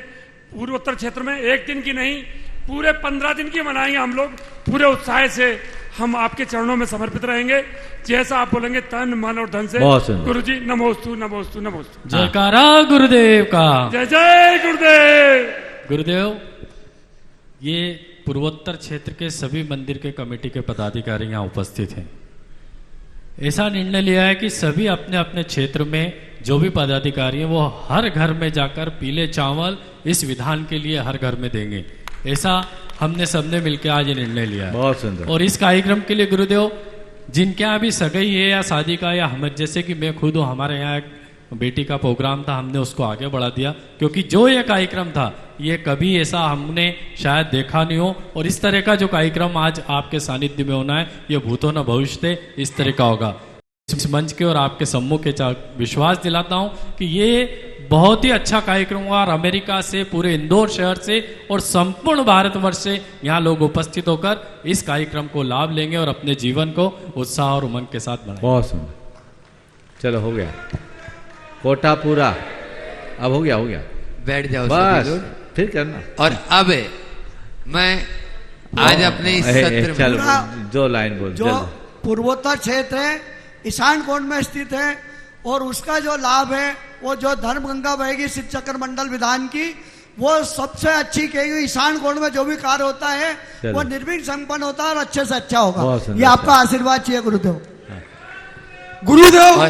पूर्वोत्तर क्षेत्र में एक दिन की नहीं पूरे 15 दिन की मनाएंगे हम लोग। पूरे उत्साह से हम आपके चरणों में समर्पित रहेंगे, जैसा आप बोलेंगे तन मन और धन से। गुरु जी नमोस्तु नमोस्तु नमोस्तु। जयकारा गुरुदेव का। जय जय गुरुदेव। गुरुदेव, ये पूर्वोत्तर क्षेत्र के सभी मंदिर के कमेटी के पदाधिकारी यहाँ उपस्थित हैं। ऐसा निर्णय लिया है कि सभी अपने अपने क्षेत्र में जो भी पदाधिकारी हैं वो हर घर में जाकर पीले चावल इस विधान के लिए हर घर में देंगे। ऐसा हमने सबने मिलकर आज ये निर्णय लिया है। बहुत सुंदर। और इस कार्यक्रम के लिए गुरुदेव जिनके यहाँ भी सगाई है या शादी का, या हम जैसे कि मैं खुद हूँ, हमारे यहाँ एक बेटी का प्रोग्राम था, हमने उसको आगे बढ़ा दिया, क्योंकि जो ये कार्यक्रम था ये कभी ऐसा हमने शायद देखा नहीं हो। और इस तरह का जो कार्यक्रम आज आपके सानिध्य में होना है, ये भूतो न भविष्य इस तरह का होगा। इस मंच के और आपके सम्मुख के विश्वास दिलाता हूं कि ये बहुत ही अच्छा कार्यक्रम होगा, और अमेरिका से, पूरे इंदौर शहर से और संपूर्ण भारतवर्ष से यहाँ लोग उपस्थित होकर इस कार्यक्रम को लाभ लेंगे और अपने जीवन को उत्साह और उमंग के साथ बढ़ाएंगे। बहुत सुंदर। चलो हो गया, कोटा पूरा, अब हो गया। बैठ जाओ बस, फिर करना। और अब मैं आज अपने इस सत्र में चलो 2 लाइन बोल। जो पूर्वोत्तर क्षेत्र है, ईशान कोण में स्थित है, और उसका जो लाभ है वो जो धर्म गंगा बहेगी शिव चक्र मंडल विधान की, वो सबसे अच्छी कहेगी। ईशान कोण में जो भी कार्य होता है वो निर्विघ्न संपन्न होता है और अच्छे से अच्छा होगा। ये आपका आशीर्वाद चाहिए गुरुदेव। गुरुदेव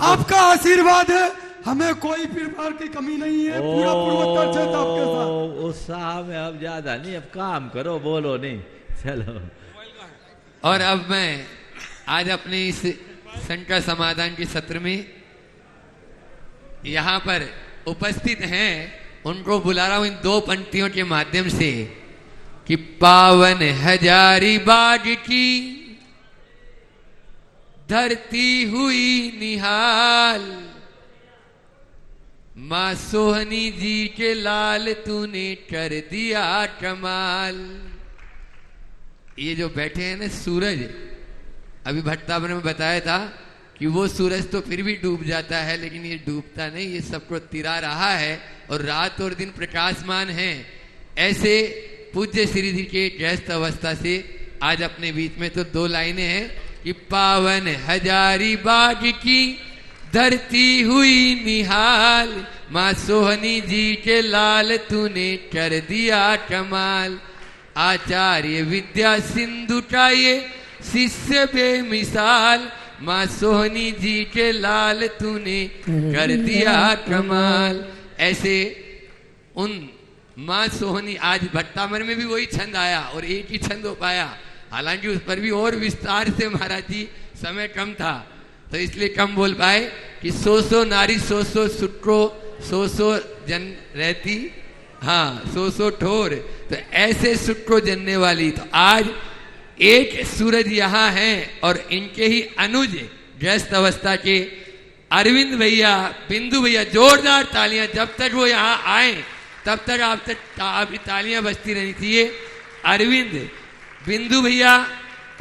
आपका आशीर्वाद है, हमें कोई प्रकार की कमी नहीं है। पूरा पूर्वोत्तर क्षेत्र आपके साथ। उत्साह में अब ज्यादा नहीं, अब काम करो, बोलो नहीं। चलो। और अब मैं आज अपने इस शंका समाधान के सत्र में यहाँ पर उपस्थित हैं उनको बुला रहा हूं इन 2 पंक्तियों के माध्यम से कि पावन हजारीबाग की धरती हुई निहाल, माँ सोहनी जी के लाल तूने कर दिया कमाल। ये जो बैठे हैं ना सूरज, अभी भट्टावर में बताया था कि वो सूरज तो फिर भी डूब जाता है, लेकिन ये डूबता नहीं, ये सबको तिरा रहा है और रात और दिन प्रकाशमान है। ऐसे पूज्य श्री जी के गृहस्थ अवस्था से आज अपने बीच में तो 2 लाइनें हैं कि पावन हजारी बाग की धरती हुई निहाल, माँ सोहनी जी के लाल तूने कर दिया कमाल। आचार्य विद्या सिंधु का ये शिष्य बेमिसाल, माँ सोहनी जी के लाल तूने कर दिया कमाल। ऐसे उन माँ सोहनी, आज भट्टामर में भी वही छंद आया और एक ही छंद हो पाया, हालांकि उस पर भी और विस्तार से महाराज जी, समय कम था तो इसलिए कम बोल पाए कि सो नारी सो सुट्रो सो जन रहती, हाँ सो ठोर, तो ऐसे सुट्रो जनने वाली। तो आज एक सूरज यहाँ हैं और इनके ही अनुज गृहस्थ अवस्था के अरविंद भैया, बिंदु भैया, जोरदार तालियां। जब तक वो यहाँ आए तब तक आपकी तालियां बजती रहनी चाहिए। अरविंद, बिंदु भैया,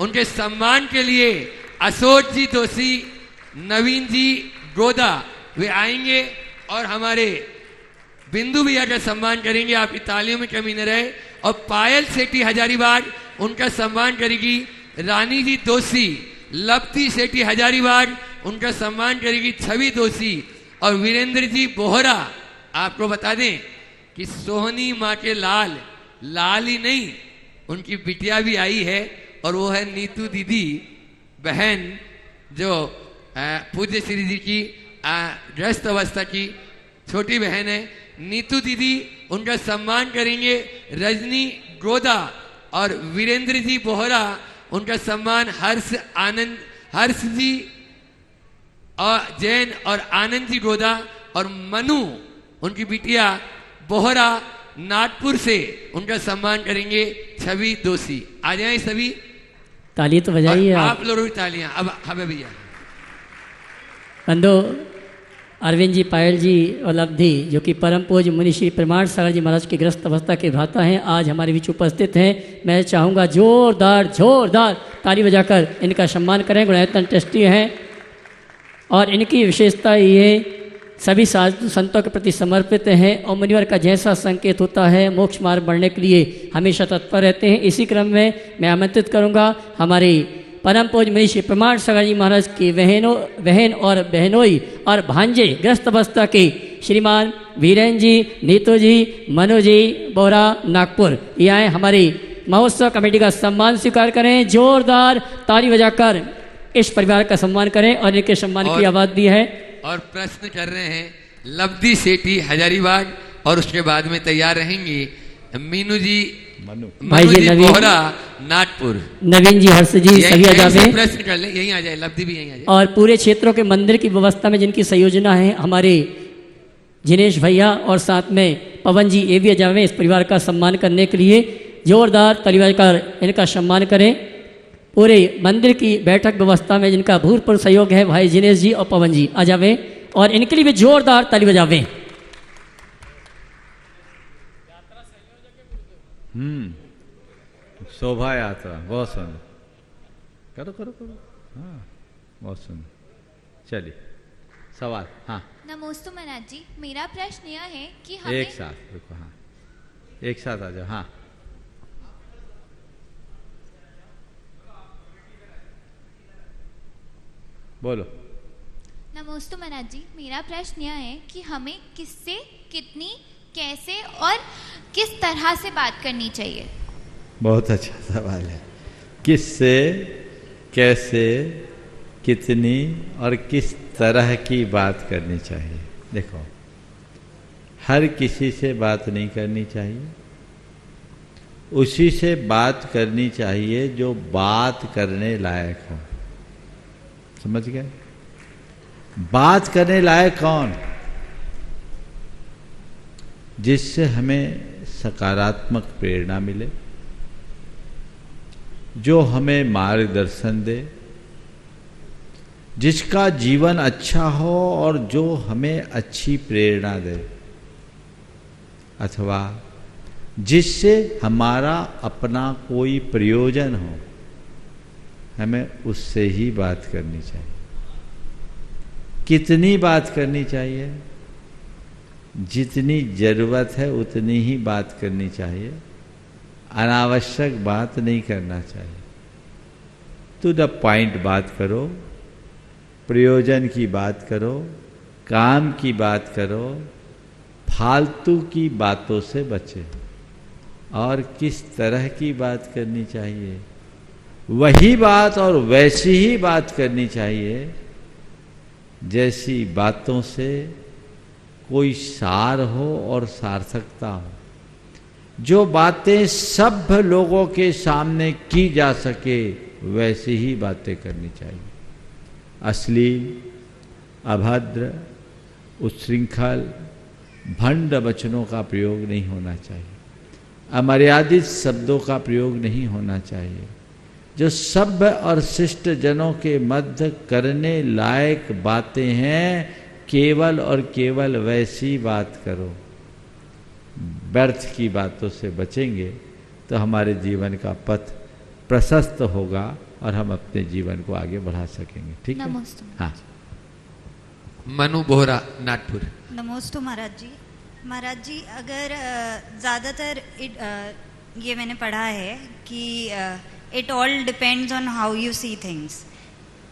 उनके सम्मान के लिए अशोक जी दोषी, नवीन जी गोदा वे आएंगे और हमारे बिंदु भैया का सम्मान करेंगे। आपकी तालियों में कमी न रहे। और पायल सेठी हजारीबाग, उनका सम्मान करेगी रानी जी दोषी। लपती सेठी हजारीबाग, उनका सम्मान करेगी छवि दोषी। और वीरेंद्र जी बोहरा, आपको बता दें कि सोहनी माँ के लाल, लाल ही नहीं, उनकी बिटिया भी आई है और वो है नीतू दीदी बहन, जो पूज्य श्री जी की गृहस्थ अवस्था की छोटी बहन है। नीतू दीदी, उनका सम्मान करेंगे रजनी गोदा। और वीरेंद्र जी बोहरा, उनका सम्मान हर्ष जी और जैन और आनंद जी गोदा। और मनु, उनकी बिटिया बोहरा नागपुर से, उनका सम्मान करेंगे छवि दोषी। आ जाए सभी, ताली तो बजाइए आप लोगों की तालियां। अब हमें भैया बंधु अरविंद जी, पायल जी और लब्धि, जो कि परम पूज्य मुनि श्री प्रमाण सागर जी महाराज की ग्रस्त अवस्था के भ्राता हैं, आज हमारे बीच उपस्थित हैं। मैं चाहूँगा जोरदार ताली बजाकर इनका सम्मान करें। गुणायतन ट्रस्टी हैं और इनकी विशेषता ये सभी साधु संतों के प्रति समर्पित हैं और मुनिवर का जैसा संकेत होता है मोक्ष मार्ग बढ़ने के लिए हमेशा तत्पर रहते हैं। इसी क्रम में मैं आमंत्रित करूंगा हमारी परम पूज्य मुनि श्री प्रमाण सागर जी महाराज की बहन और बहनोई और भांजे ग्रस्त अवस्था के श्रीमान वीरेन जी, नीतू जी, मनु जी बोहरा नागपुर, ये आए हमारी महोत्सव कमेटी का सम्मान स्वीकार करें। जोरदार ताली बजाकर इस परिवार का सम्मान करें और इनके सम्मान की आवाज दी है। और प्रश्न कर रहे हैं लब्धि सेठी हजारीबाग और उसके बाद में तैयार रहेंगी मीनू जी, मनु जी बोहरा नागपुर, नवीन जी, हर्ष जी, सभी आ जाए। प्रश्न कर ले, यहीं आ जाए, लब्धि भी यहीं आ जाए। और पूरे क्षेत्रों के मंदिर की व्यवस्था में जिनकी संयोजना है हमारे जिनेश भैया और साथ में पवन जी, ये भी आ जाए इस परिवार का सम्मान करने के लिए। जोरदार ताली बजाकर इनका सम्मान करें। पूरे मंदिर की बैठक व्यवस्था में जिनका भूतपूर्व सहयोग है भाई जिनेश जी और पवन जी, आ जावे और इनके लिए भी जोरदार ताली बजावे। शोभा यात्रा बहुत सुंदर, करो करो करो, हाँ बहुत सुंदर। चलिए सवाल। हाँ नमोस्तु महाराज जी, मेरा प्रश्न यह है कि हमें एक साथ रुको, हाँ एक साथ आ जाओ। हाँ बोलो। नमोस्तु महाराज जी, मेरा प्रश्न यह है कि हमें किससे, कितनी, कैसे और किस तरह से बात करनी चाहिए। बहुत अच्छा सवाल है। किससे, कैसे, कितनी और किस तरह की बात करनी चाहिए। देखो, हर किसी से बात नहीं करनी चाहिए, उसी से बात करनी चाहिए जो बात करने लायक हो। समझ गए? बात करने लायक कौन? जिससे हमें सकारात्मक प्रेरणा मिले, जो हमें मार्गदर्शन दे, जिसका जीवन अच्छा हो और जो हमें अच्छी प्रेरणा दे, अथवा जिससे हमारा अपना कोई प्रयोजन हो, हमें उससे ही बात करनी चाहिए। कितनी बात करनी चाहिए? जितनी जरूरत है उतनी ही बात करनी चाहिए। अनावश्यक बात नहीं करना चाहिए। टू द पॉइंट बात करो, प्रयोजन की बात करो, काम की बात करो, फालतू की बातों से बचे। और किस तरह की बात करनी चाहिए? वही बात और वैसी ही बात करनी चाहिए जैसी बातों से कोई सार हो और सार्थकता हो। जो बातें सब लोगों के सामने की जा सके वैसी ही बातें करनी चाहिए। अश्लील, अभद्र, उच्छृंखल, भंड वचनों का प्रयोग नहीं होना चाहिए। अमर्यादित शब्दों का प्रयोग नहीं होना चाहिए। जो सभ्य और शिष्ट जनों के मध्य करने लायक बातें हैं, केवल और केवल वैसी बात करो। व्यर्थ की बातों से बचेंगे तो हमारे जीवन का पथ प्रशस्त होगा और हम अपने जीवन को आगे बढ़ा सकेंगे। ठीक है? हाँ। मनु बोहरा, नागपुर। नमोस्तु महाराज जी। महाराज जी, अगर ज़्यादातर ये मैंने पढ़ा है कि it all depends on how you see things.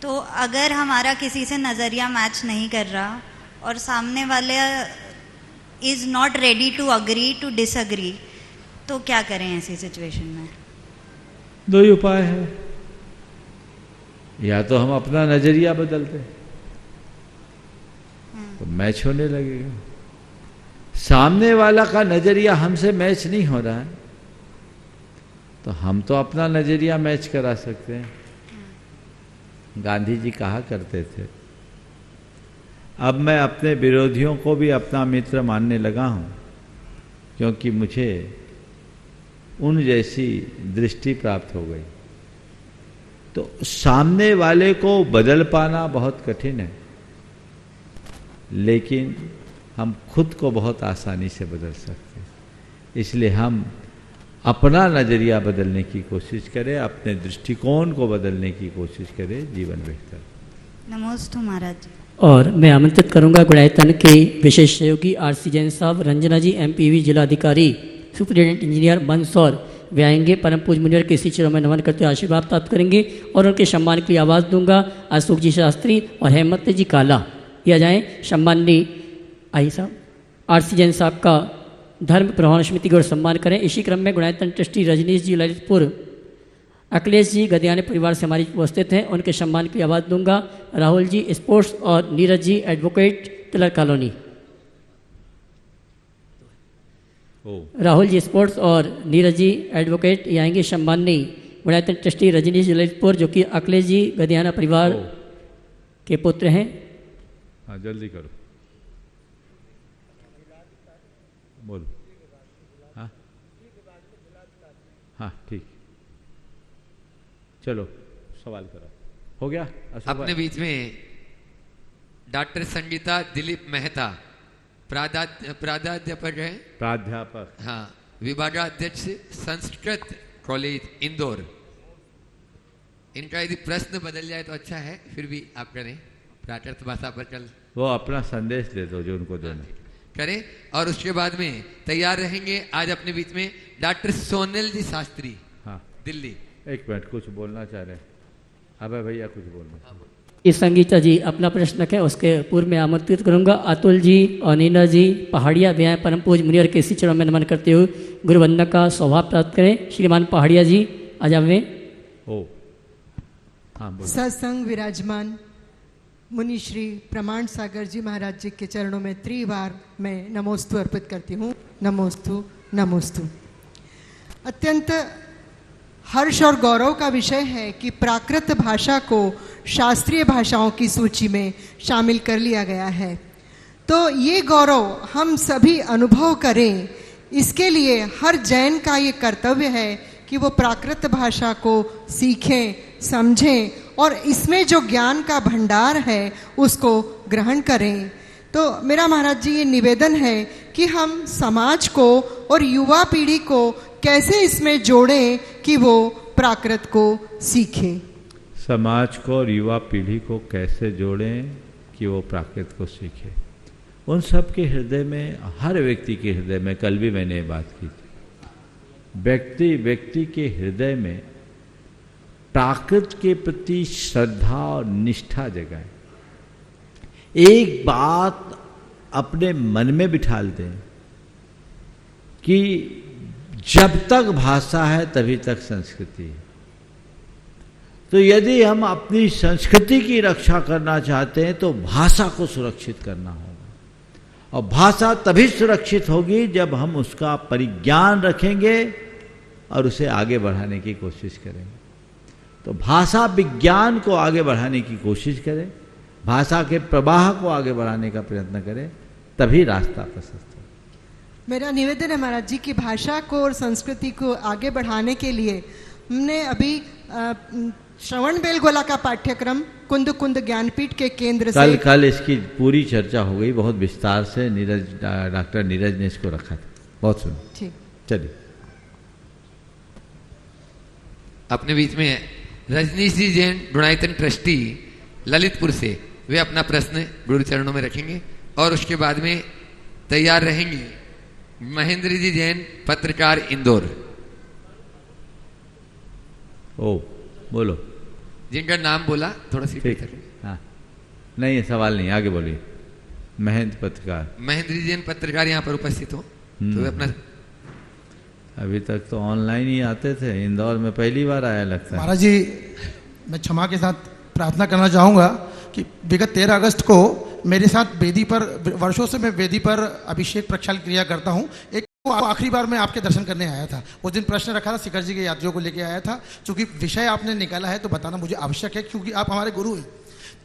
तो अगर हमारा किसी से नज़रिया मैच नहीं कर रहा और सामने वाले is not ready to agree to disagree, तो क्या करें ऐसी सिचुएशन में? दो ही उपाय है। या तो हम अपना नजरिया बदलते तो मैच होने लगेगा। सामने वाला का नजरिया हमसे मैच नहीं हो रहा है तो हम तो अपना नजरिया मैच करा सकते हैं। गांधी जी कहा करते थे, अब मैं अपने विरोधियों को भी अपना मित्र मानने लगा हूं क्योंकि मुझे उन जैसी दृष्टि प्राप्त हो गई। तो सामने वाले को बदल पाना बहुत कठिन है, लेकिन हम खुद को बहुत आसानी से बदल सकते हैं। इसलिए हम अपना नजरिया बदलने की कोशिश करें, अपने दृष्टिकोण को बदलने की कोशिश करें, जीवन बेहतर। नमोस्तु महाराज। और मैं आमंत्रित करूंगा गुणायतन के विशेष सहयोगी आरसी जैन साहब, रंजना जी एमपीवी जिलाधिकारी, सुपरिटेंडेंट इंजीनियर मंदसौर वे आएंगे। परम पूज्य मुनिवर के इसी चरणों में नमन करते हुए आशीर्वाद प्राप्त करेंगे और उनके सम्मान के लिए आवाज़ दूंगा। अशोक जी शास्त्री और हेमंत जी काला किया जाए। सम्माननीय आई साहब आरसी जैन साहब का धर्म प्रवाहन समिति की ओर सम्मान करें। इसी क्रम में गुणायतन ट्रस्टी रजनीश जी ललितपुर, अखिलेश जी गदियाने परिवार से हमारी उपस्थित हैं, उनके सम्मान की आवाज़ दूंगा। राहुल जी स्पोर्ट्स और नीरज जी एडवोकेट तिलक कॉलोनी। राहुल जी स्पोर्ट्स और नीरज जी एडवोकेट ये आएंगे। सम्माननीय गुणायतन ट्रस्टी रजनीश जी ललितपुर जो कि अखिलेश जी गदियाना परिवार के पुत्र हैं। हाँ जल्दी करो, बोलो। हाँ हाँ ठीक, चलो सवाल करो। हो गया? अपने बीच में डॉक्टर संगीता दिलीप मेहता, प्राध्यापक है, प्राध्यापक, हाँ, विभागाध्यक्ष संस्कृत कॉलेज इंदौर। इनका यदि प्रश्न बदल जाए तो अच्छा है, फिर भी आप करें, प्राकृत भाषा पर कल वो अपना संदेश दे दो जो उनको देना करें। और उसके बाद में तैयार रहेंगे आज अपने बीच में डॉक्टर सोनल जी शास्त्री, हाँ दिल्ली। एक मिनट, कुछ बोलना चाह रहे हैं? अबे भैया कुछ बोलना। इस संगीता जी अपना प्रश्न रखें, उसके पूर्व में आमंत्रित करूंगा अतुल जी और नीना जी पहाड़िया वे आए। परम पूज्य मुनिवर के इसी चरण में नमन करते हुए गुरु वंदना का स्वभाव प्राप्त करें। श्रीमान पहाड़िया जी आजाब में। सत्संग विराजमान मुनि श्री प्रमाण सागर जी महाराज जी के चरणों में त्रिवार मैं नमोस्तु अर्पित करती हूँ। नमोस्तु नमोस्तु। अत्यंत हर्ष और गौरव का विषय है कि प्राकृत भाषा को शास्त्रीय भाषाओं की सूची में शामिल कर लिया गया है। तो ये गौरव हम सभी अनुभव करें, इसके लिए हर जैन का ये कर्तव्य है कि वो प्राकृत भाषा को सीखें, समझें और इसमें जो ज्ञान का भंडार है उसको ग्रहण करें। तो मेरा महाराज जी ये निवेदन है कि हम समाज को और युवा पीढ़ी को कैसे इसमें जोड़ें कि वो प्राकृत को सीखें। समाज को और युवा पीढ़ी को कैसे जोड़ें कि वो प्राकृत को सीखे। उन सब के हृदय में, हर व्यक्ति के हृदय में, कल भी मैंने ये बात की थी, व्यक्ति के हृदय में प्राकृत के प्रति श्रद्धा और निष्ठा जगाए। एक बात अपने मन में बिठा दें कि जब तक भाषा है तभी तक संस्कृति है। तो यदि हम अपनी संस्कृति की रक्षा करना चाहते हैं तो भाषा को सुरक्षित करना होगा, और भाषा तभी सुरक्षित होगी जब हम उसका परिज्ञान रखेंगे और उसे आगे बढ़ाने की कोशिश करेंगे। तो भाषा विज्ञान को आगे बढ़ाने की कोशिश करें, भाषा के प्रवाह को आगे बढ़ाने का प्रयत्न करें, तभी रास्ता प्रशस्त हो। मेरा निवेदन है महाराज जी की भाषा को और संस्कृति को आगे बढ़ाने के लिए हमने अभी श्रवण बेलगोला का पाठ्यक्रम कुंद कुंद ज्ञानपीठ के केंद्र से कल इसकी पूरी चर्चा हो गई, बहुत विस्तार से। डॉक्टर नीरज ने इसको रखा था, बहुत सुन। ठीक, चलिए। अपने बीच में रजनीश जी जैन गुणायतन ट्रस्टी ललितपुर से, वे अपना प्रश्न गुरु चरणों में रखेंगे और उसके बाद में तैयार रहेंगे महेंद्र जी जैन पत्रकार इंदौर। ओ बोलो। जिनका नाम बोला थोड़ा सी ठीक। हाँ नहीं, सवाल नहीं, आगे बोलिए। महेंद्र पत्रकार, महेंद्र जी जैन पत्रकार यहाँ पर उपस्थित हो तो वे अपना। अभी तक तो ऑनलाइन ही आते थे, इंदौर में पहली बार आया लगता है। महाराज जी, मैं क्षमा के साथ प्रार्थना करना चाहूँगा कि विगत 13 अगस्त को मेरे साथ वेदी पर, वर्षों से मैं वेदी पर अभिषेक प्रक्षाल क्रिया करता हूँ। एक आखिरी बार मैं आपके दर्शन करने आया था, उस दिन प्रश्न रखा था, शिखर जी के यात्रियों को लेके आया था। चूंकि विषय आपने निकाला है तो बताना मुझे आवश्यक है, क्योंकि आप हमारे गुरु हैं।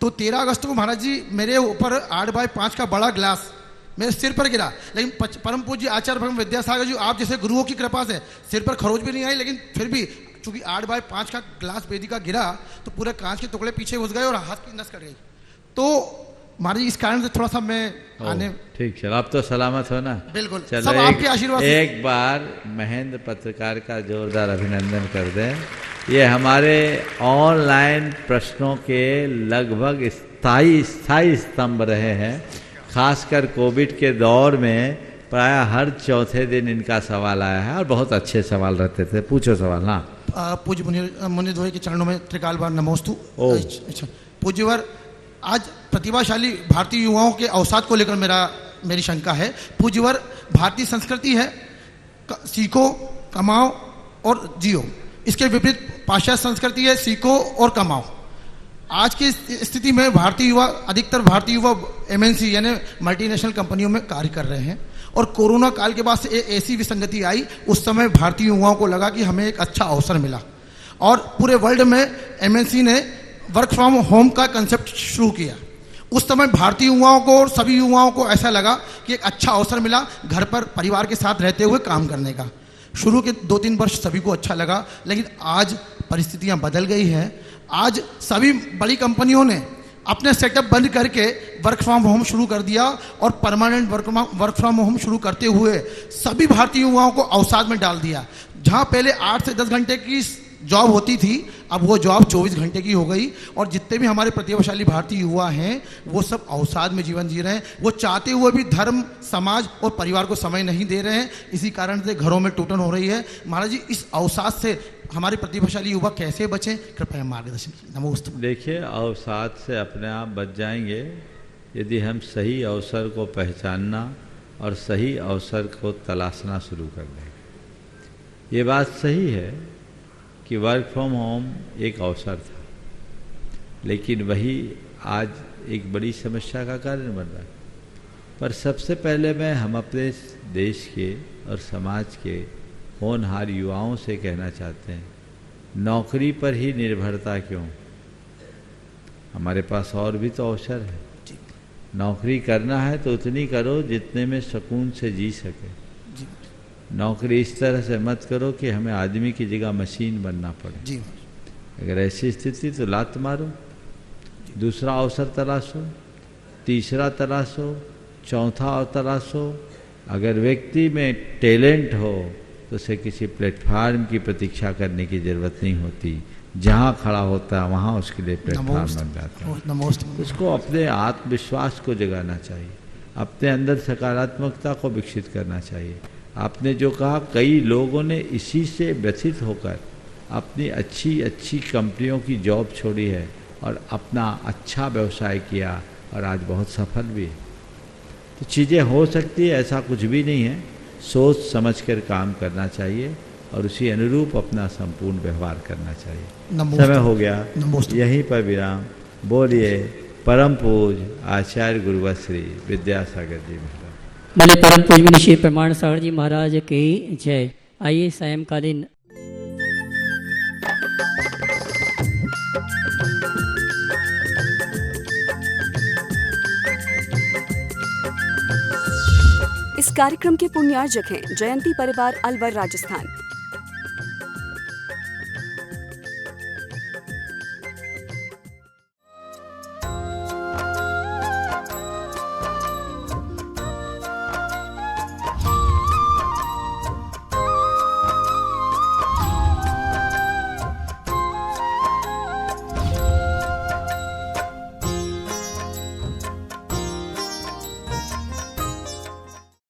तो 13 अगस्त को महाराज जी मेरे ऊपर 8x5 का बड़ा ग्लास मेरे सिर पर गिरा, लेकिन परम पूज्य आचार्य भगवान विद्यासागर जी, आप जैसे गुरुओं की कृपा से सिर पर खरोच भी नहीं आई, लेकिन फिर भी चूंकि 8x5 का ग्लास वेदी का गिरा तो पूरे कांच के टुकड़े पीछे घुस गए और हाथ की नस कट गई। तो महाराज जी इस कारण से थोड़ा सा मैं आने। ठीक, चलो आप तो सलामत हो ना। बिल्कुल, चलो सब आपके आशीर्वाद। एक बार महेंद्र पत्रकार का जोरदार अभिनंदन कर दें। ये हमारे ऑनलाइन प्रश्नों के लगभग स्थायी स्तंभ रहे हैं। खासकर कोविड के दौर में प्राय हर चौथे दिन इनका सवाल आया है और बहुत अच्छे सवाल रहते थे। पूछो सवाल। हाँ, पूज्य मुनिद्वय के चरणों में त्रिकाल बार नमोस्तु। अच्छा पूज्यवर, आज प्रतिभाशाली भारतीय युवाओं के अवसाद को लेकर मेरी शंका है। पूज्यवर, भारतीय संस्कृति है सीखो, कमाओ और जियो। इसके विपरीत पाश्चात्य संस्कृति है सीखो और कमाओ। आज की स्थिति में अधिकतर भारतीय युवा MNC यानी मल्टीनेशनल कंपनियों में कार्य कर रहे हैं, और कोरोना काल के बाद से ऐसी विसंगति आई, उस समय भारतीय युवाओं को लगा कि हमें एक अच्छा अवसर मिला और पूरे वर्ल्ड में MNC ने वर्क फ्रॉम होम का कंसेप्ट शुरू किया। उस समय भारतीय युवाओं को और सभी युवाओं को ऐसा लगा कि एक अच्छा अवसर मिला घर पर परिवार के साथ रहते हुए काम करने का। शुरू के 2-3 वर्ष सभी को अच्छा लगा, लेकिन आज परिस्थितियां बदल गई हैं। आज सभी बड़ी कंपनियों ने अपने सेटअप बंद करके वर्क फ्रॉम होम शुरू कर दिया, और परमानेंट वर्क फ्रॉम होम शुरू करते हुए सभी भारतीय युवाओं को अवसाद में डाल दिया। जहां पहले 8 से 10 घंटे की जॉब होती थी, अब वो जॉब 24 घंटे की हो गई, और जितने भी हमारे प्रतिभाशाली भारतीय युवा हैं वो सब अवसाद में जीवन जी रहे हैं। वो चाहते हुए भी धर्म, समाज और परिवार को समय नहीं दे रहे हैं। इसी कारण से घरों में टूटन हो रही है। महाराज जी, इस अवसाद से हमारे प्रतिभाशाली युवा कैसे बचें, कृपया मार्गदर्शन। नमोस्तु। देखिए, अवसाद से अपने आप बच जाएंगे यदि हम सही अवसर को पहचानना और सही अवसर को तलाशना शुरू कर दें। ये बात सही है कि वर्क फ्रॉम होम एक अवसर था, लेकिन वही आज एक बड़ी समस्या का कारण बन रहा है। पर सबसे पहले मैं हम अपने देश के और समाज के होनहार युवाओं से कहना चाहते हैं, नौकरी पर ही निर्भरता क्यों? हमारे पास और भी तो अवसर है। नौकरी करना है तो उतनी करो जितने में सुकून से जी सके। नौकरी इस तरह से मत करो कि हमें आदमी की जगह मशीन बनना पड़े। अगर ऐसी स्थिति तो लात मारो, दूसरा अवसर तलाशो, तीसरा तलाशो, चौथा तलाशो। अगर व्यक्ति में टैलेंट हो तो उसे किसी प्लेटफार्म की प्रतीक्षा करने की ज़रूरत नहीं होती, जहाँ खड़ा होता है वहाँ उसके लिए प्लेटफार्म बन जाता है। उसको अपने आत्मविश्वास को जगाना चाहिए, अपने अंदर सकारात्मकता को विकसित करना चाहिए। आपने जो कहा, कई लोगों ने इसी से व्यथित होकर अपनी अच्छी अच्छी कंपनियों की जॉब छोड़ी है और अपना अच्छा व्यवसाय किया और आज बहुत सफल भी है। तो चीज़ें हो सकती है, ऐसा कुछ भी नहीं है। सोच समझकर काम करना चाहिए और उसी अनुरूप अपना संपूर्ण व्यवहार करना चाहिए। समय हो गया, यहीं पर विराम। बोलिए परम पूज आचार्य गुरुवर श्री विद्यासागर जी महाराज। बोले परम पूज मुनि प्रमाण सागर जी महाराज की जय। आइए सायंकालीन इस कार्यक्रम के पुण्यार्जक हैं जयंती परिवार अलवर राजस्थान।